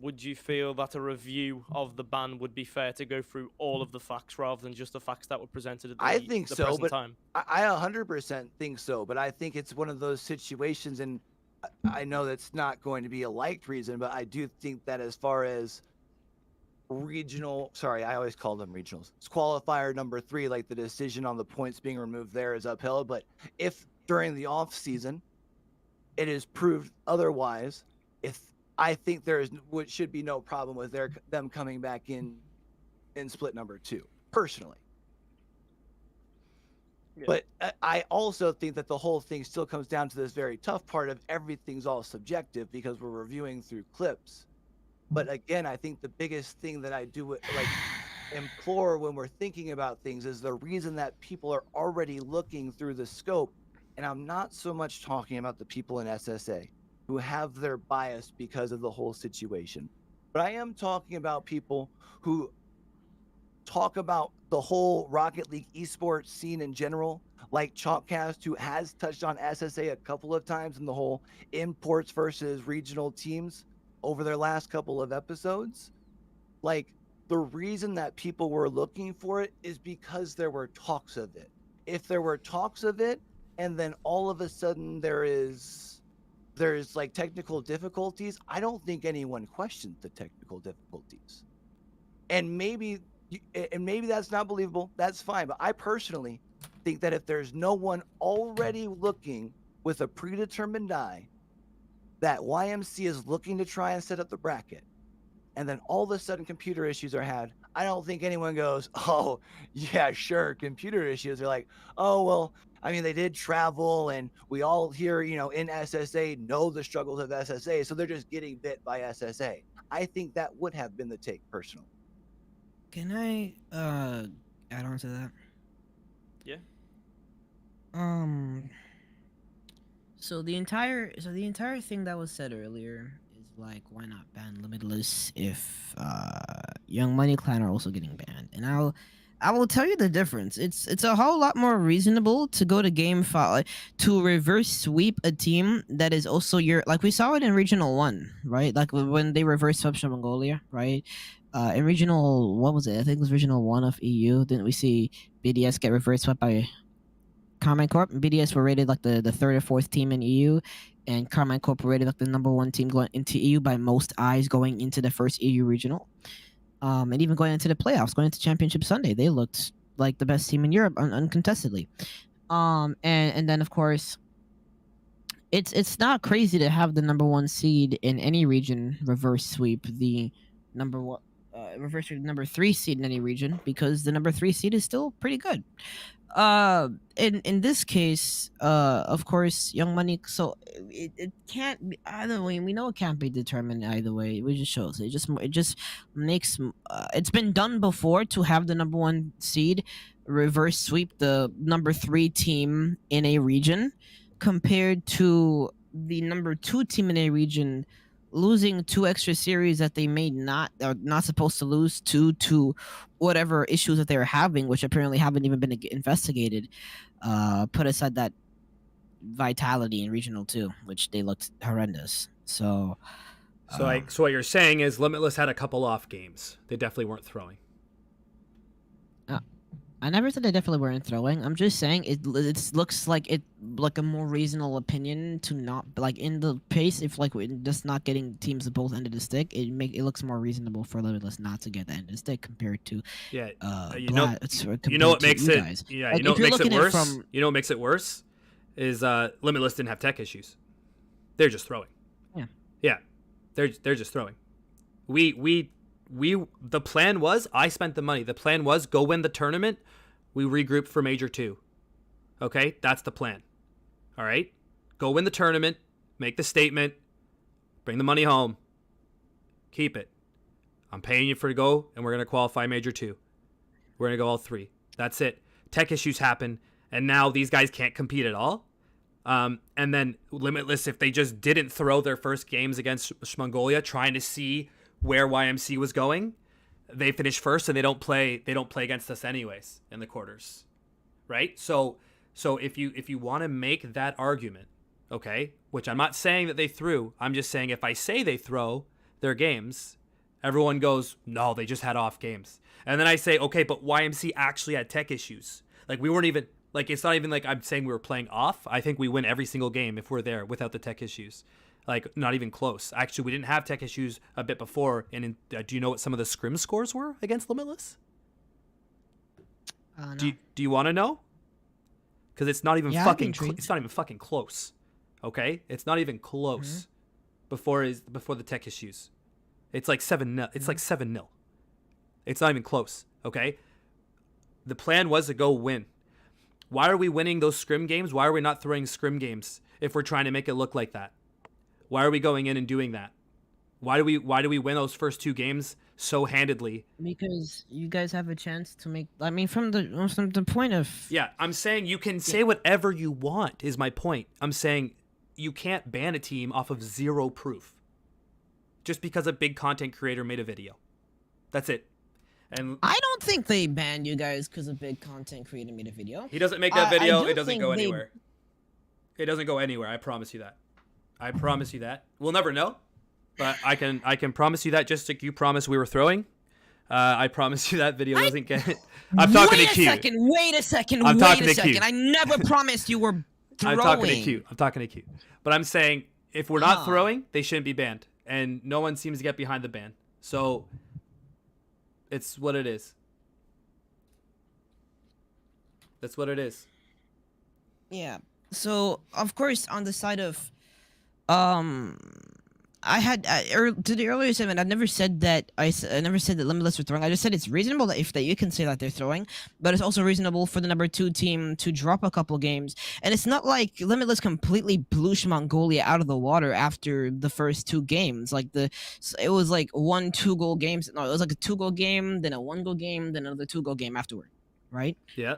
would you feel that a review of the ban would be fair to go through all of the facts rather than just the facts that were presented at the present time? I 100% think so, but I think it's one of those situations, and I know that's not going to be a liked reason, but I do think that as far as I always call them regionals. It's qualifier number 3, like the decision on the points being removed there is upheld. But if during the off season it is proved otherwise, I think there should be no problem with them coming back in split number 2, personally. Yeah. But I also think that the whole thing still comes down to this very tough part of everything's all subjective because we're reviewing through clips. But again, I think the biggest thing that I do implore when we're thinking about things is the reason that people are already looking through the scope. And I'm not so much talking about the people in SSA who have their bias because of the whole situation, but I am talking about people who talk about the whole Rocket League esports scene in general, like Chalkcast, who has touched on SSA a couple of times in the whole imports versus regional teams over their last couple of episodes. Like, the reason that people were looking for it is because there were talks of it. If there were talks of it, and then all of a sudden there's like technical difficulties, I don't think anyone questioned the technical difficulties. And maybe that's not believable. That's fine. But I personally think that if there's no one already looking with a predetermined die, that YMC is looking to try and set up the bracket, and then all of a sudden computer issues are had, I don't think anyone goes, oh, yeah, sure, computer issues. They're like, oh, well, I mean, they did travel, and we all here, in SSA know the struggles of SSA, so they're just getting bit by SSA. I think that would have been the take, personally. Can I add on to that? Yeah. So the entire thing that was said earlier is like, why not ban Limitless if Young Money Clan are also getting banned? And I will tell you the difference. It's a whole lot more reasonable to go to game 5 to reverse sweep a team that is also like we saw it in Regional 1, right? Like when they reverse swept Mongolia, right? In Regional, what was it? I think it was Regional 1 of EU. Didn't we see BDS get reverse swept by Carmine Corp? BDS were rated like the 3rd or 4th team in EU, and Carmine Corp were rated like the number 1 team going into EU by most eyes going into the first EU regional. And even going into the playoffs, going into Championship Sunday, they looked like the best team in Europe uncontestedly. And then of course, it's not crazy to have the number 1 seed in any region reverse sweep the number 3 seed in any region, because the number 3 seed is still pretty good. In this case, of course, Young Money, so it can't be either way. We know it can't be determined either way. It just shows it just makes it's been done before to have the number 1 seed reverse sweep the number 3 team in a region, compared to the number 2 team in a region losing 2 extra series that they are not supposed to lose to whatever issues that they're having, which apparently haven't even been investigated. Put aside that Vitality in Regional 2, which they looked horrendous. So So what you're saying is Limitless had a couple off games. They definitely weren't throwing. I never said they definitely weren't throwing. I'm just saying it looks like a more reasonable opinion to not like in the pace if like we're just not getting teams at both end of the stick. It looks more reasonable for Limitless not to get the end of the stick compared to Yeah, you know what makes it guys. yeah, Like, you know if what you're makes it looking at worse? from- You know what makes it worse is Limitless didn't have tech issues. They're just throwing. Yeah, they're just throwing. We the plan was I spent the money. The plan was go win the tournament. We regroup for Major 2. Okay? That's the plan. All right? Go win the tournament, make the statement, bring the money home. Keep it. I'm paying you for to go, and we're going to qualify Major 2. We're going to go all 3. That's it. Tech issues happen, and now these guys can't compete at all. And then Limitless, if they just didn't throw their first games against Mongolia, trying to see where YMC was going, they finish first and they don't play against us anyways in the quarters, right? So if you want to make that argument, okay, which I'm not saying that they threw, I'm just saying if I say they throw their games, everyone goes, no, they just had off games. And then I say, okay, but YMC actually had tech issues. Like we weren't even like, it's not even like I'm saying we were playing off. I think we win every single game if we're there without the tech issues. Like, not even close. Actually, we didn't have tech issues a bit before. And do you know what some of the scrim scores were against Limitless? No. Do you want to know? Because it's not even Yeah, it's not even fucking close. Okay, it's not even close. Before the tech issues, it's like 7-0. It's like 7-0. It's not even close. Okay, the plan was to go win. Why are we winning those scrim games? Why are we not throwing scrim games if we're trying to make it look like that? Why are we going in and doing that? Why do we win those first 2 games so handedly? Because you guys have a chance to make. I mean, from the point of. Yeah, I'm saying you can say whatever you want. Is my point. I'm saying you can't ban a team off of 0 proof, just because a big content creator made a video. That's it. And I don't think they banned you guys because a big content creator made a video. he doesn't make that video. do It doesn't think go they- anywhere. It doesn't go anywhere. I promise you that. I promise you that. We'll never know, but I can promise you that. Just like you promised we were throwing, I promise you that video doesn't get. I'm talking to Q. Wait a second. I'm Wait talking a to second. Q. I never promised you were throwing. I'm talking to Q. But I'm saying if we're not throwing, they shouldn't be banned, and no one seems to get behind the ban. So it's what it is. That's what it is. Yeah. So of course, on the side of, I had to the earlier segment. I never said that I never said that Limitless were throwing. I just said it's reasonable that if that you can say that they're throwing, but it's also reasonable for the number 2 team to drop a couple games. And it's not like Limitless completely blew Mongolia out of the water after the first 2 games. Like it was like 1 2-goal games. No, it was like a 2-goal game, then a 1-goal game, then another 2-goal game afterward. Right? Yeah.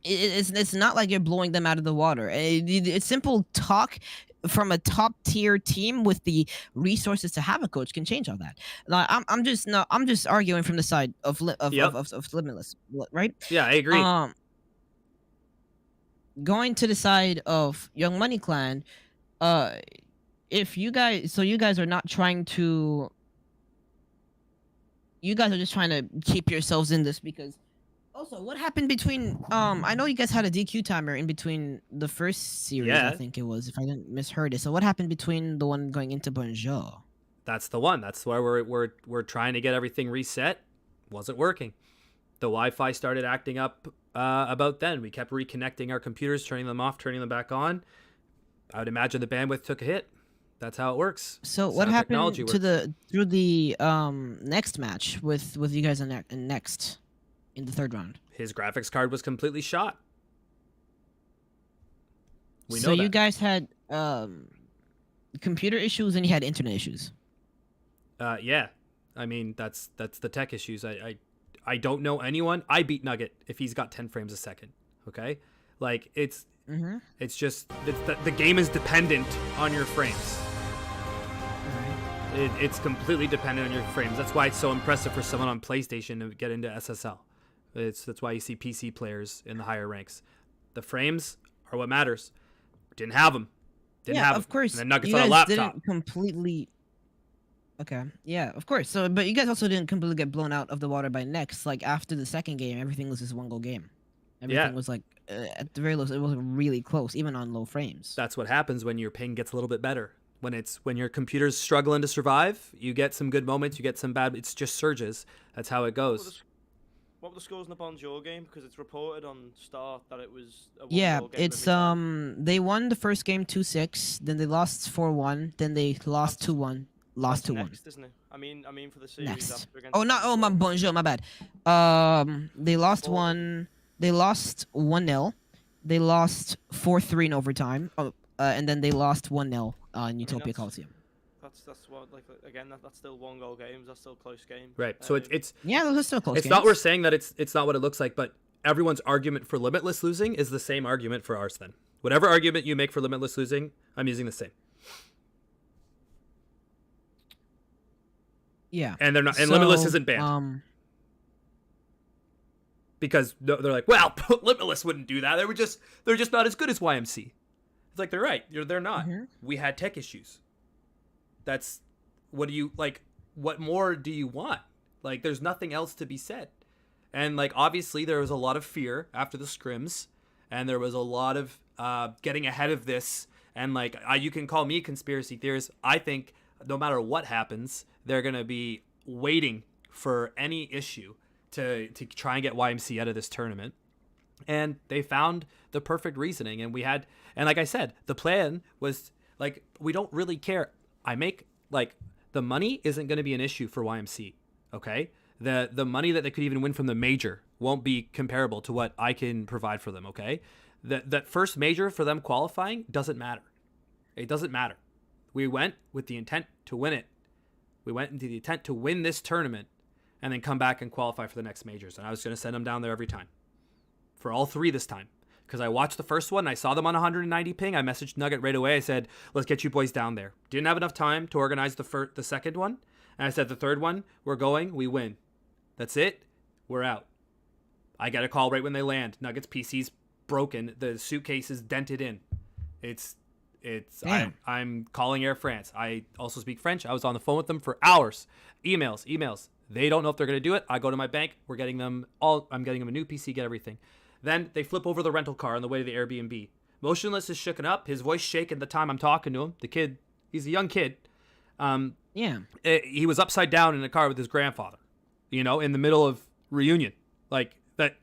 It's not like you're blowing them out of the water. It's simple talk from a top tier team with the resources to have a coach can change all that. Like, I'm just arguing from the side of Limitless, right? Yeah, I agree. Going to the side of Young Money Clan, if you guys are not trying to, you guys are just trying to keep yourselves in this because. Also, what happened between I know you guys had a DQ timer in between the first series, Yeah. I think it was, if I didn't misheard it. So what happened between the one going into Bonjour? That's the one. That's why we're trying to get everything reset. Wasn't working. The Wi-Fi started acting up about then. We kept reconnecting our computers, turning them off, turning them back on. I would imagine the bandwidth took a hit. That's how it works. So That's what how happened technology works. through the next match with you guys in next in the 3rd round? His graphics card was completely shot. We know So you that. guys had computer issues and you had internet issues. Yeah. I mean, that's the tech issues. I don't know anyone. I beat Nugget if he's got 10 frames a second. Okay? Like, it's just the game is dependent on your frames. It's completely dependent on your frames. That's why it's so impressive for someone on PlayStation to get into SSL. That's why you see PC players in the higher ranks. The frames are what matters. Didn't have them. Didn't yeah, have of them. course. And then Nuggets You on a guys laptop. didn't completely. Okay, yeah, of course. So, but you guys also didn't completely get blown out of the water by Next. Like after the second game, everything was just one goal game. Everything Yeah. was like at the very low. It was really close, even on low frames. That's what happens when your ping gets a little bit better. When your computer's struggling to survive, you get some good moments, you get some bad. It's just surges. That's how it goes. What were the scores in the Bonjour game? Because it's reported on Start that it was a Yeah, one-goal game it's every time. they won the first game 2-6, then they lost 4-1, then they lost That's- 2-1, lost That's 2-1. next, isn't it? I mean for the series Next. after against. Oh, not oh my Bonjour. bonjour, my bad. They lost Four. one. They lost 1-0. They lost 4-3 in overtime. Oh, and then they lost 1-0 in Utopia that's- Coliseum. That's what like again that's still one-goal games. That's still close games. Right. So it's Yeah, those are still close it's games. not we're saying that it's not what it looks like, but everyone's argument for Limitless losing is the same argument for ours then. Whatever argument you make for Limitless losing, I'm using the same. Yeah. And they're not and Limitless So, isn't banned. Because they're like, well, Limitless wouldn't do that. They're just not as good as YMC. It's like they're right. They're not. Mhm. We had tech issues. That's what do you like? What more do you want? Like, there's nothing else to be said. And like, obviously, there was a lot of fear after the scrims, and there was a lot of getting ahead of this. And like, you can call me a conspiracy theorist. I think no matter what happens, they're gonna be waiting for any issue to try and get YMC out of this tournament. And they found the perfect reasoning. And like I said, the plan was like, we don't really care. The money isn't going to be an issue for YMC. Okay. The money that they could even win from the major won't be comparable to what I can provide for them. Okay. That first major for them qualifying doesn't matter. It doesn't matter. We went with the intent to win it. We went into the intent to win this tournament and then come back and qualify for the next majors. And I was going to send them down there every time for all three this time. Because I watched the first one, and I saw them on 190 ping. I messaged Nugget right away. I said, let's get you boys down there. Didn't have enough time to organize the second one. And I said, the third one, we're going, we win. That's it. We're out. I get a call right when they land. Nugget's PC's broken. The suitcase is dented in. I'm calling Air France. I also speak French. I was on the phone with them for hours. Emails. They don't know if they're going to do it. I go to my bank. I'm getting them a new PC, get everything. Then they flip over the rental car on the way to the Airbnb. Motionless is shooken up. His voice shaking the time I'm talking to him. The kid, he's a young kid. He was upside down in a car with his grandfather, in the middle of reunion. Like that,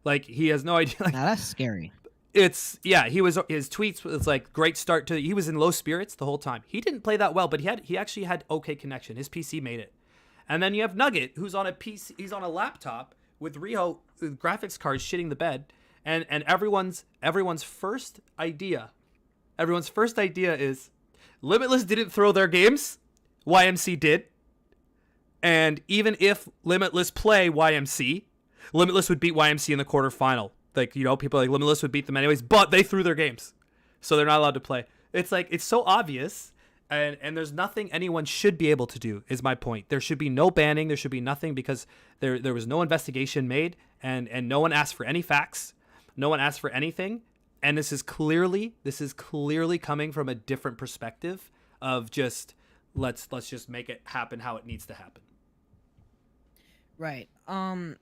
like he has no idea. Like, now that's scary. His tweets was like great start to, he was in low spirits the whole time. He didn't play that well, but he actually had okay connection. His PC made it. And then you have Nugget, who's on a PC, he's on a laptop with Rio graphics cards shitting the bed, and everyone's first idea is Limitless didn't throw their games, YMC did, and even if Limitless play YMC, Limitless would beat YMC in the quarterfinal. Like, people like Limitless would beat them anyways, but they threw their games, so they're not allowed to play. It's like, it's so obvious. And there's nothing anyone should be able to do, is my point. There should be no banning. There should be nothing, because there was no investigation made, and no one asked for any facts. No one asked for anything. And this is clearly coming from a different perspective of just let's just make it happen how it needs to happen. Right. And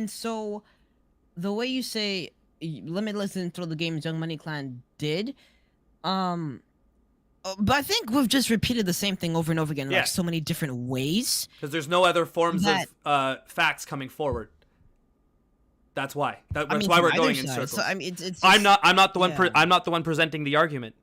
so the way you say Limitless didn't throw the games, Young Money Clan did. But I think we've just repeated the same thing over and over again, Yeah. like so many different ways. Because there's no other forms of facts coming forward. That's why. That's why we're going in circles. So, I mean, it's just, I'm not the one. yeah. I'm not the one presenting the argument.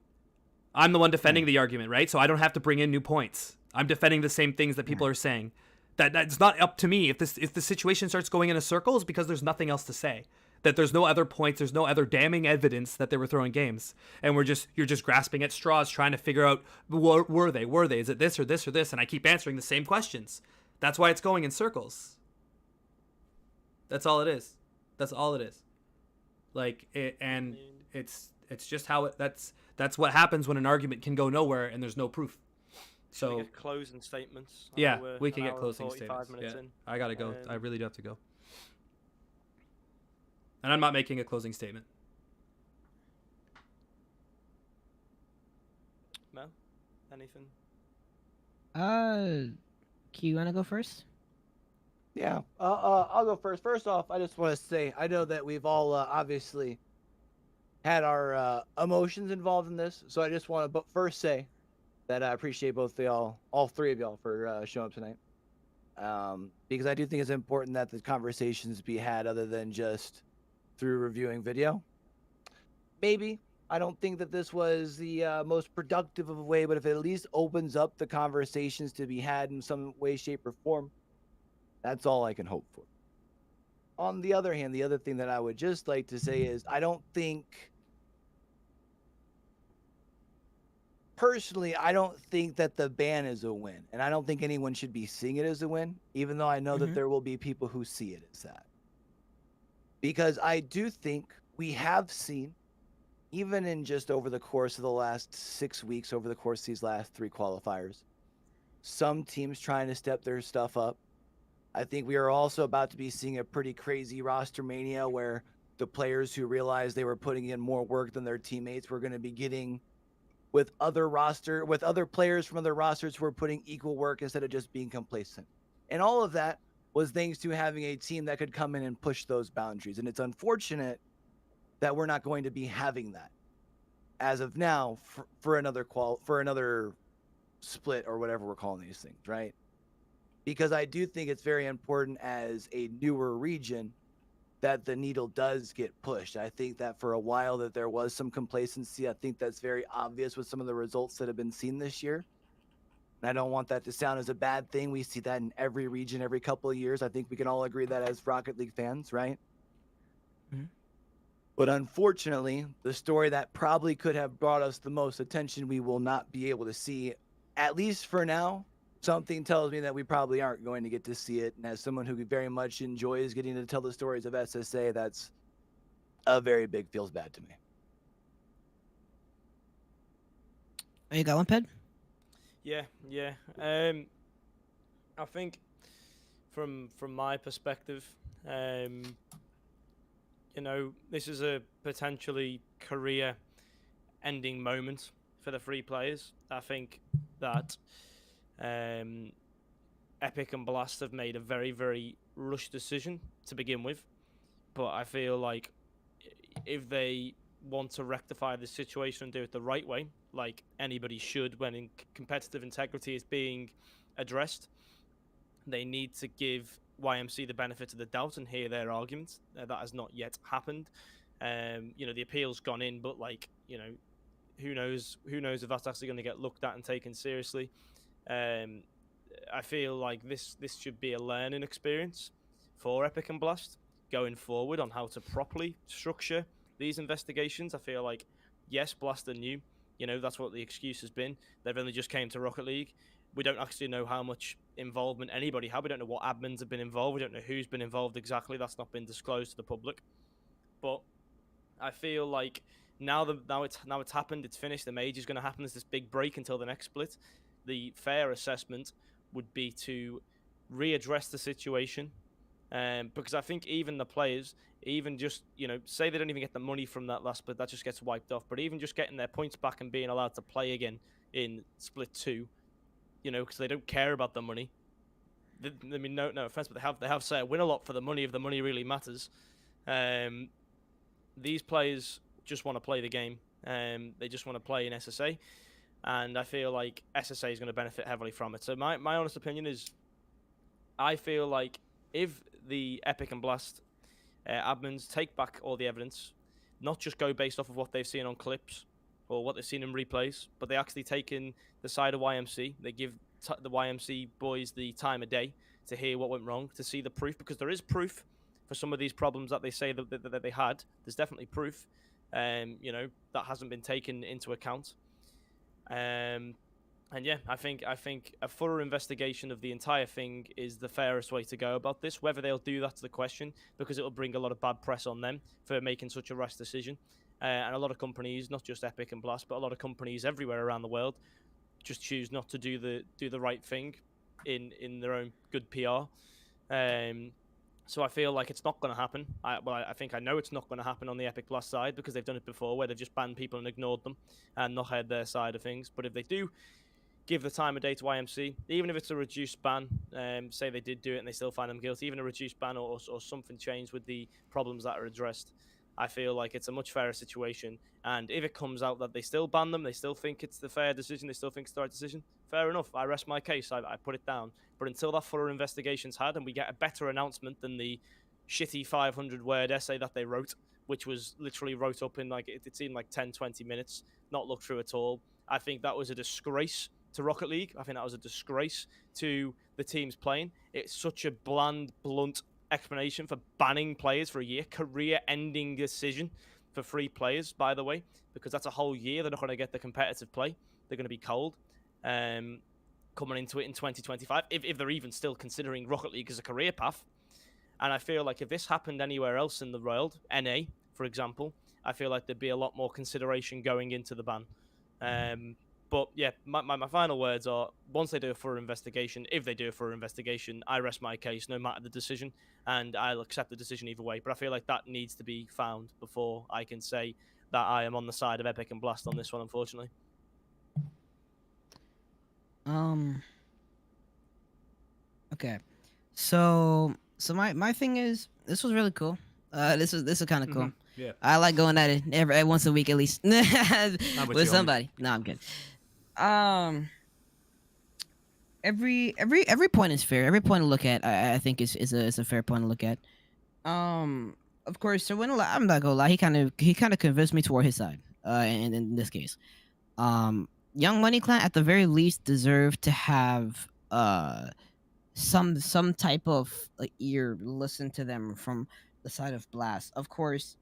I'm the one defending the argument, right? So I don't have to bring in new points. I'm defending the same things that people are saying. That's not up to me. If the situation starts going in a circle, it's because there's nothing else to say. That there's no other points, there's no other damning evidence that they were throwing games, and you're just grasping at straws trying to figure out were they? Is it this or this or this? And I keep answering the same questions. That's why it's going in circles. That's all it is. That's all it is. Like it's just how that's what happens when an argument can go nowhere and there's no proof. So So get closing statements. I yeah, know we can an get hour and closing 45 statements. minutes Yeah, in. I gotta go. I really do have to go. And I'm not making a closing statement. Anything? Q, you wanna go first? Yeah, I'll go first. First off, I just want to say I know that we've all obviously had our emotions involved in this, so I just want to first say that I appreciate both of y'all, all three of y'all, for showing up tonight. Because I do think it's important that the conversations be had other than just through reviewing video. Maybe I don't think that this was the most productive of a way, but if it at least opens up the conversations to be had in some way, shape, or form, that's all I can hope for. On the other hand, the other thing that I would just like to say is personally, I don't think that the ban is a win. And I don't think anyone should be seeing it as a win, even though I know that there will be people who see it as that. Because I do think we have seen, even in just over the course of the last 6 weeks, over the course of these last 3 qualifiers, some teams trying to step their stuff up. I think we are also about to be seeing a pretty crazy roster mania where the players who realized they were putting in more work than their teammates were going to be getting with other players from other rosters who are putting equal work instead of just being complacent. And all of that was thanks to having a team that could come in and push those boundaries. And it's unfortunate that we're not going to be having that as of now for another split or whatever we're calling these things, right? Because I do think it's very important as a newer region that the needle does get pushed. I think that for a while that there was some complacency. I think that's very obvious with some of the results that have been seen this year. And I don't want that to sound as a bad thing. We see that in every region every couple of years. I think we can all agree that as Rocket League fans, right? Mm-hmm. But unfortunately, the story that probably could have brought us the most attention, we will not be able to see, at least for now. Something tells me that we probably aren't going to get to see it. And as someone who very much enjoys getting to tell the stories of SSA, that's a very big feels bad to me. Oh, you got one, Ped? Yeah. I think from my perspective, this is a potentially career-ending moment for the 3 players. I think that Epic and Blast have made a very, very rushed decision to begin with, but I feel like if they want to rectify the situation and do it the right way, like anybody should when competitive integrity is being addressed, they need to give YMC the benefit of the doubt and hear their arguments. That has not yet happened. The appeal's gone in, but who knows if that's actually going to get looked at and taken seriously. I feel like this should be a learning experience for Epic and Blast going forward on how to properly structure these investigations. I feel like, yes, Blast are new. That's what the excuse has been. They've only just came to Rocket League. We don't actually know how much involvement anybody had. We don't know what admins have been involved. We don't know who's been involved exactly. That's not been disclosed to the public. But I feel like now it's happened. It's finished. The major is going to happen. There's this big break until the next split. The fair assessment would be to readdress the situation, because I think even the players, even just say they don't even get the money from that last split, that just gets wiped off. But even just getting their points back and being allowed to play again in split 2, because they don't care about the money. I mean, no offense, but they have said win a lot for the money if the money really matters. These players just want to play the game. They just want to play in SSA. And I feel like SSA is going to benefit heavily from it. So my honest opinion is, I feel like if the Epic and Blast admins take back all the evidence, not just go based off of what they've seen on clips or what they've seen in replays, but they actually take in the side of YMC. They give the YMC boys the time of day to hear what went wrong, to see the proof, because there is proof for some of these problems that they say that they had. There's definitely proof, that hasn't been taken into account. And yeah, I think a thorough investigation of the entire thing is the fairest way to go about this. Whether they'll do that's the question, because it'll bring a lot of bad press on them for making such a rash decision. And a lot of companies, not just Epic and Blast, but a lot of companies everywhere around the world, just choose not to do the right thing in their own good PR. So I feel like it's not going to happen. I think I know it's not going to happen on the Epic Blast side, because they've done it before where they've just banned people and ignored them and not heard their side of things. But if they do give the time of day to IMC, even if it's a reduced ban. Say they did do it and they still find them guilty, even a reduced ban or something changed with the problems that are addressed. I feel like it's a much fairer situation. And if it comes out that they still ban them, they still think it's the fair decision, they still think it's the right decision, fair enough. I rest my case. I put it down. But until that thorough investigation's had and we get a better announcement than the shitty 500-word essay that they wrote, which was literally wrote up in like, it seemed like 10, 20 minutes, not looked through at all. I think that was a disgrace to Rocket League. I think that was a disgrace to the teams playing. It's such a bland, blunt explanation for banning players for a year. Career-ending decision for 3 players, by the way, because that's a whole year. They're not going to get the competitive play. They're going to be cold coming into it in 2025, if they're even still considering Rocket League as a career path. And I feel like if this happened anywhere else in the world, NA, for example, I feel like there'd be a lot more consideration going into the ban. But yeah, my final words are, once they do a thorough investigation, if they do a thorough investigation, I rest my case no matter the decision, and I'll accept the decision either way. But I feel like that needs to be found before I can say that I am on the side of Epic and Blast on this one, unfortunately. Okay. So my thing is, this was really cool. This is kind of cool. Yeah. I like going at it every once a week at least with somebody. No, I'm good. Every point is fair. Every point to look at, I think is a fair point to look at. Of course, so I'm not gonna lie, he kind of convinced me toward his side. In this case, Young Money Clan at the very least deserve to have some type of ear listen to them from the side of Blast. Of course,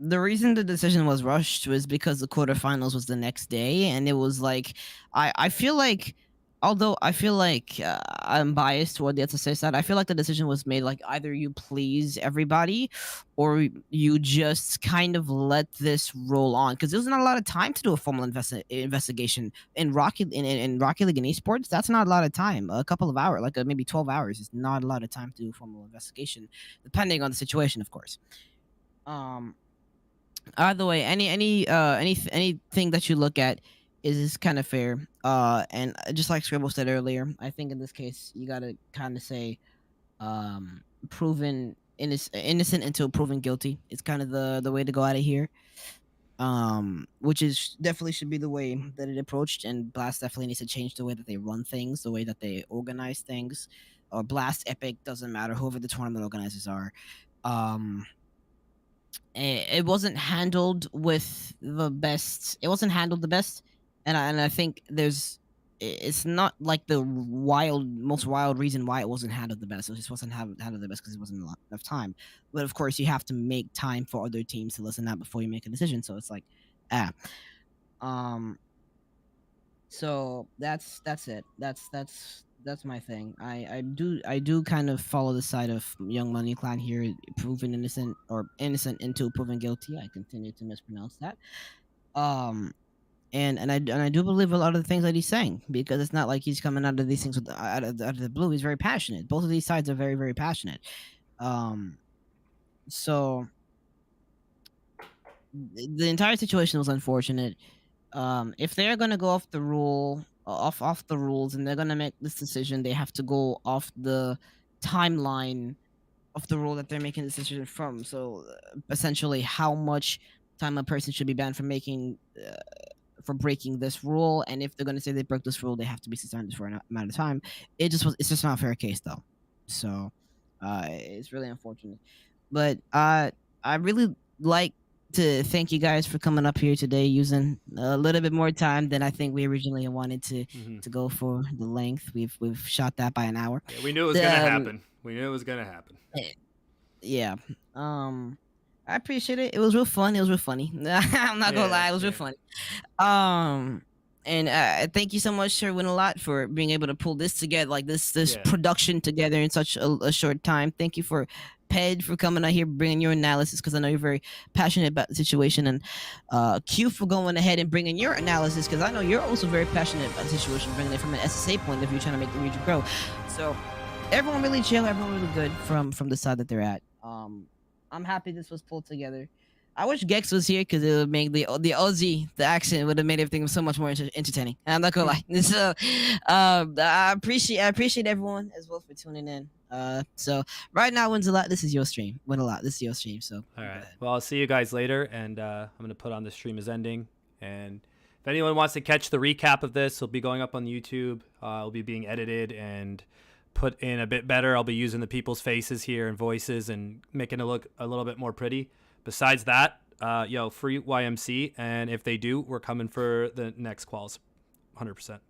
the reason the decision was rushed was because the quarterfinals was the next day, and it was like I feel like, although I feel like I'm biased toward the SSA side, I feel like the decision was made like either you please everybody or you just kind of let this roll on, because there's not a lot of time to do a formal investigation in Rocket League and esports. That's not a lot of time. A couple of hours, like maybe 12 hours, is not a lot of time to do a formal investigation, depending on the situation, of course. Either way, anything that you look at is kind of fair. And just like Scribble said earlier, I think in this case you gotta kind of say, proven innocent until proven guilty. It's kind of the way to go out of here. Which is definitely should be the way that it approached. And Blast definitely needs to change the way that they run things, the way that they organize things. Or Blast, Epic, doesn't matter. Whoever the tournament organizers are. It wasn't handled with the best. It wasn't handled the best, and I think it's not like the most wild reason why it wasn't handled the best. It just wasn't handled the best because it wasn't enough time. But of course, you have to make time for other teams to listen out before you make a decision. So it's like, So that's it. That's my thing. I do kind of follow the side of Young Money Clan here, proven innocent or innocent until proven guilty. I continue to mispronounce that. And I do believe a lot of the things that he's saying, because it's not like he's coming out of these things out of the blue. He's very passionate. Both of these sides are very, very passionate. So the entire situation was unfortunate. If they're gonna go off the rules, and they're gonna make this decision, they have to go off the timeline of the rule that they're making the decision from. So essentially, how much time a person should be banned from making for breaking this rule, and if they're gonna say they broke this rule, they have to be suspended for an amount of time. It's just not a fair case though. So it's really unfortunate. But I really like to thank you guys for coming up here today, using a little bit more time than I think we originally wanted to go for the length. We've shot that by an hour. Yeah, we knew it was gonna happen. We knew it was gonna happen. Yeah. I appreciate it. It was real fun. It was real funny. I'm not gonna lie, it was real funny. And thank you so much, Sherwin, a lot for being able to pull this together, like this production together in such a short time. Thank you for Ped for coming out here, bringing your analysis, because I know you're very passionate about the situation, and Q for going ahead and bringing your analysis, because I know you're also very passionate about the situation, bringing it from an SSA point of view, trying to make the region grow. So everyone really chill, everyone really good from the side that they're at. I'm happy this was pulled together. I wish Gex was here because it would make the the accent would have made everything so much more entertaining. And I'm not gonna lie. So, I appreciate everyone as well for tuning in. So right now, Wins a Lot. This is your stream. Win a Lot. This is your stream. So All right. Well, I'll see you guys later, and I'm gonna put on the stream is ending. And if anyone wants to catch the recap of this, it'll be going up on YouTube. It'll be being edited and put in a bit better. I'll be using the people's faces here and voices and making it look a little bit more pretty. Besides that, free YMC, and if they do, we're coming for the next quals, 100%.